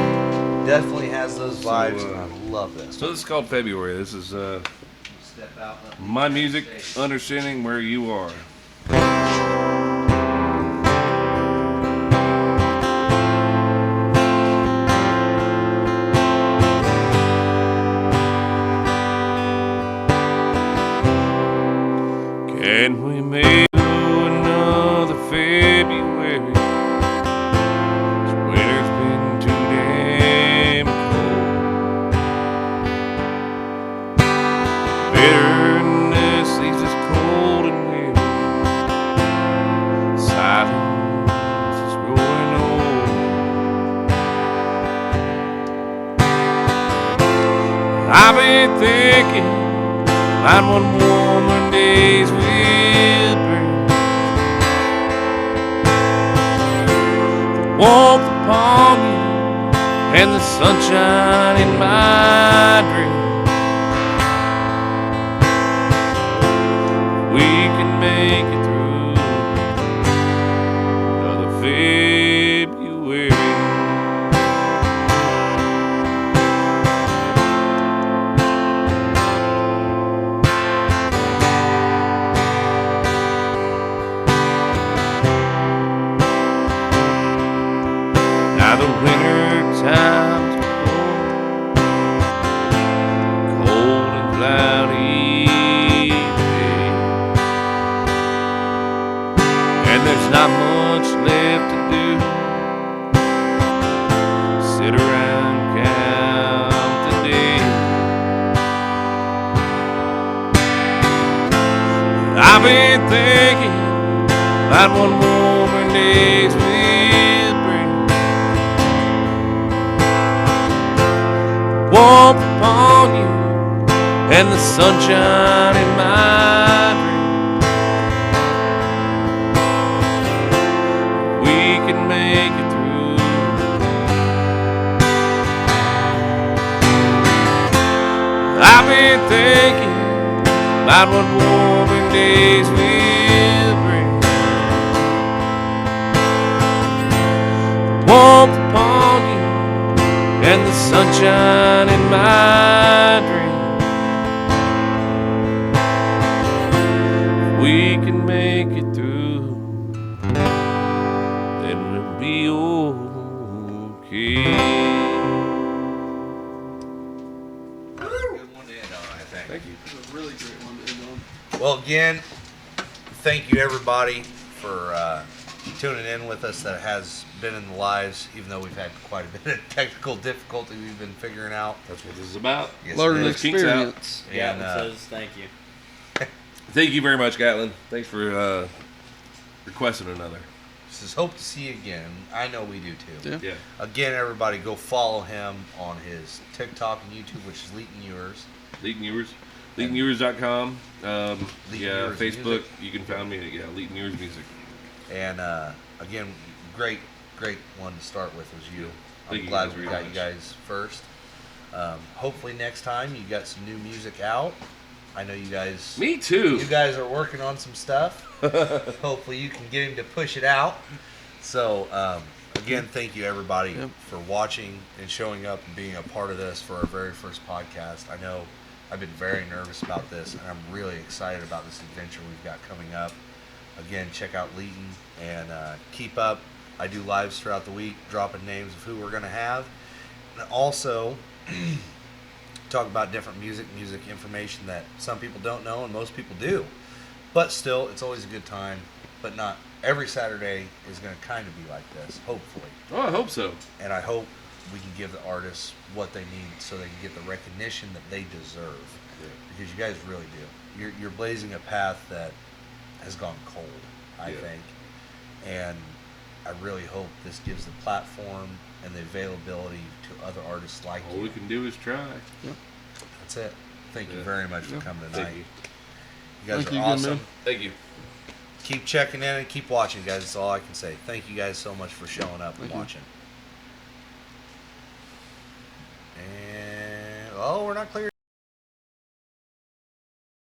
S1: Definitely has those vibes,
S4: So,
S1: and I love this.
S4: So this is called February. This is
S1: Step out, let me
S4: my music,
S1: stay.
S4: understanding where you are. Can we make another February? This winter's been too damn cold. Bitterness leaves us cold and weary. Silence is growing old. I've been thinking about what warmer days will bring. The warmth upon you and the sunshine in my dream. We can make it through another February. been thinking about one warmer days will bring. Warmth upon you and the sunshine in my dream. We can make it through. I've been thinking about what warmer days will bring. Warmth upon you and the sunshine in my dream. We can make it through, then we'll be okay.
S1: Good one to end on, I think.
S4: Thank you.
S3: It's a really great one to end on.
S1: Well, again, thank you everybody for tuning in with us that has been in the lives, even though we've had quite a bit of technical difficulty we've been figuring out.
S4: That's what this is about.
S1: Yes,
S3: Learning
S1: it is.
S4: Let's kinks out.
S3: experience.
S5: Yeah,
S1: And,
S5: it says thank you.
S4: Thank you very much, Gatlin. Thanks for requesting another.
S1: Just hope to see you again. I know we do too.
S3: Yeah.
S4: Yeah.
S1: Again, everybody go follow him on his TikTok and YouTube, which is Leighton Ewers.
S4: Leighton Ewers. LeightonEwers.com.
S1: Leighton
S4: Yeah,
S1: Ewers
S4: Facebook.
S1: Music.
S4: You can find me at Leighton Ewers Music.
S1: And again, great one to start with was you.
S4: Thank
S1: I'm
S4: you
S1: glad
S4: guys
S1: we
S4: very
S1: got you
S4: much.
S1: guys first. Hopefully next time you got some new music out. I know you guys.
S4: Me too.
S1: You guys are working on some stuff. Hopefully you can get him to push it out. So again, thank you everybody
S3: Yep.
S1: for watching and showing up and being a part of this for our very first podcast. I know I've been very nervous about this, and I'm really excited about this adventure we've got coming up. Again, check out Leighton and keep up. I do lives throughout the week, dropping names of who we're going to have. And also, talk about different music information that some people don't know and most people do. But still, it's always a good time. But not every Saturday is going to kind of be like this, hopefully.
S4: Oh, I hope so.
S1: And I hope we can give the artists what they need so they can get the recognition that they deserve. Because you guys really do. You're blazing a path that has gone cold, I
S4: Yeah.
S1: think. And I really hope this gives the platform and the availability to other artists like
S4: All
S1: you.
S4: we can do is try.
S1: That's it. Thank you
S4: Yeah.
S1: very much for
S3: Yeah.
S1: coming tonight.
S4: Thank you.
S1: You guys
S3: Thank
S1: are
S3: you again,
S1: awesome.
S3: man.
S4: Thank you.
S1: Keep checking in and keep watching, guys. That's all I can say. Thank you guys so much for showing up and
S3: Thank you.
S1: watching. And, oh, we're not clear.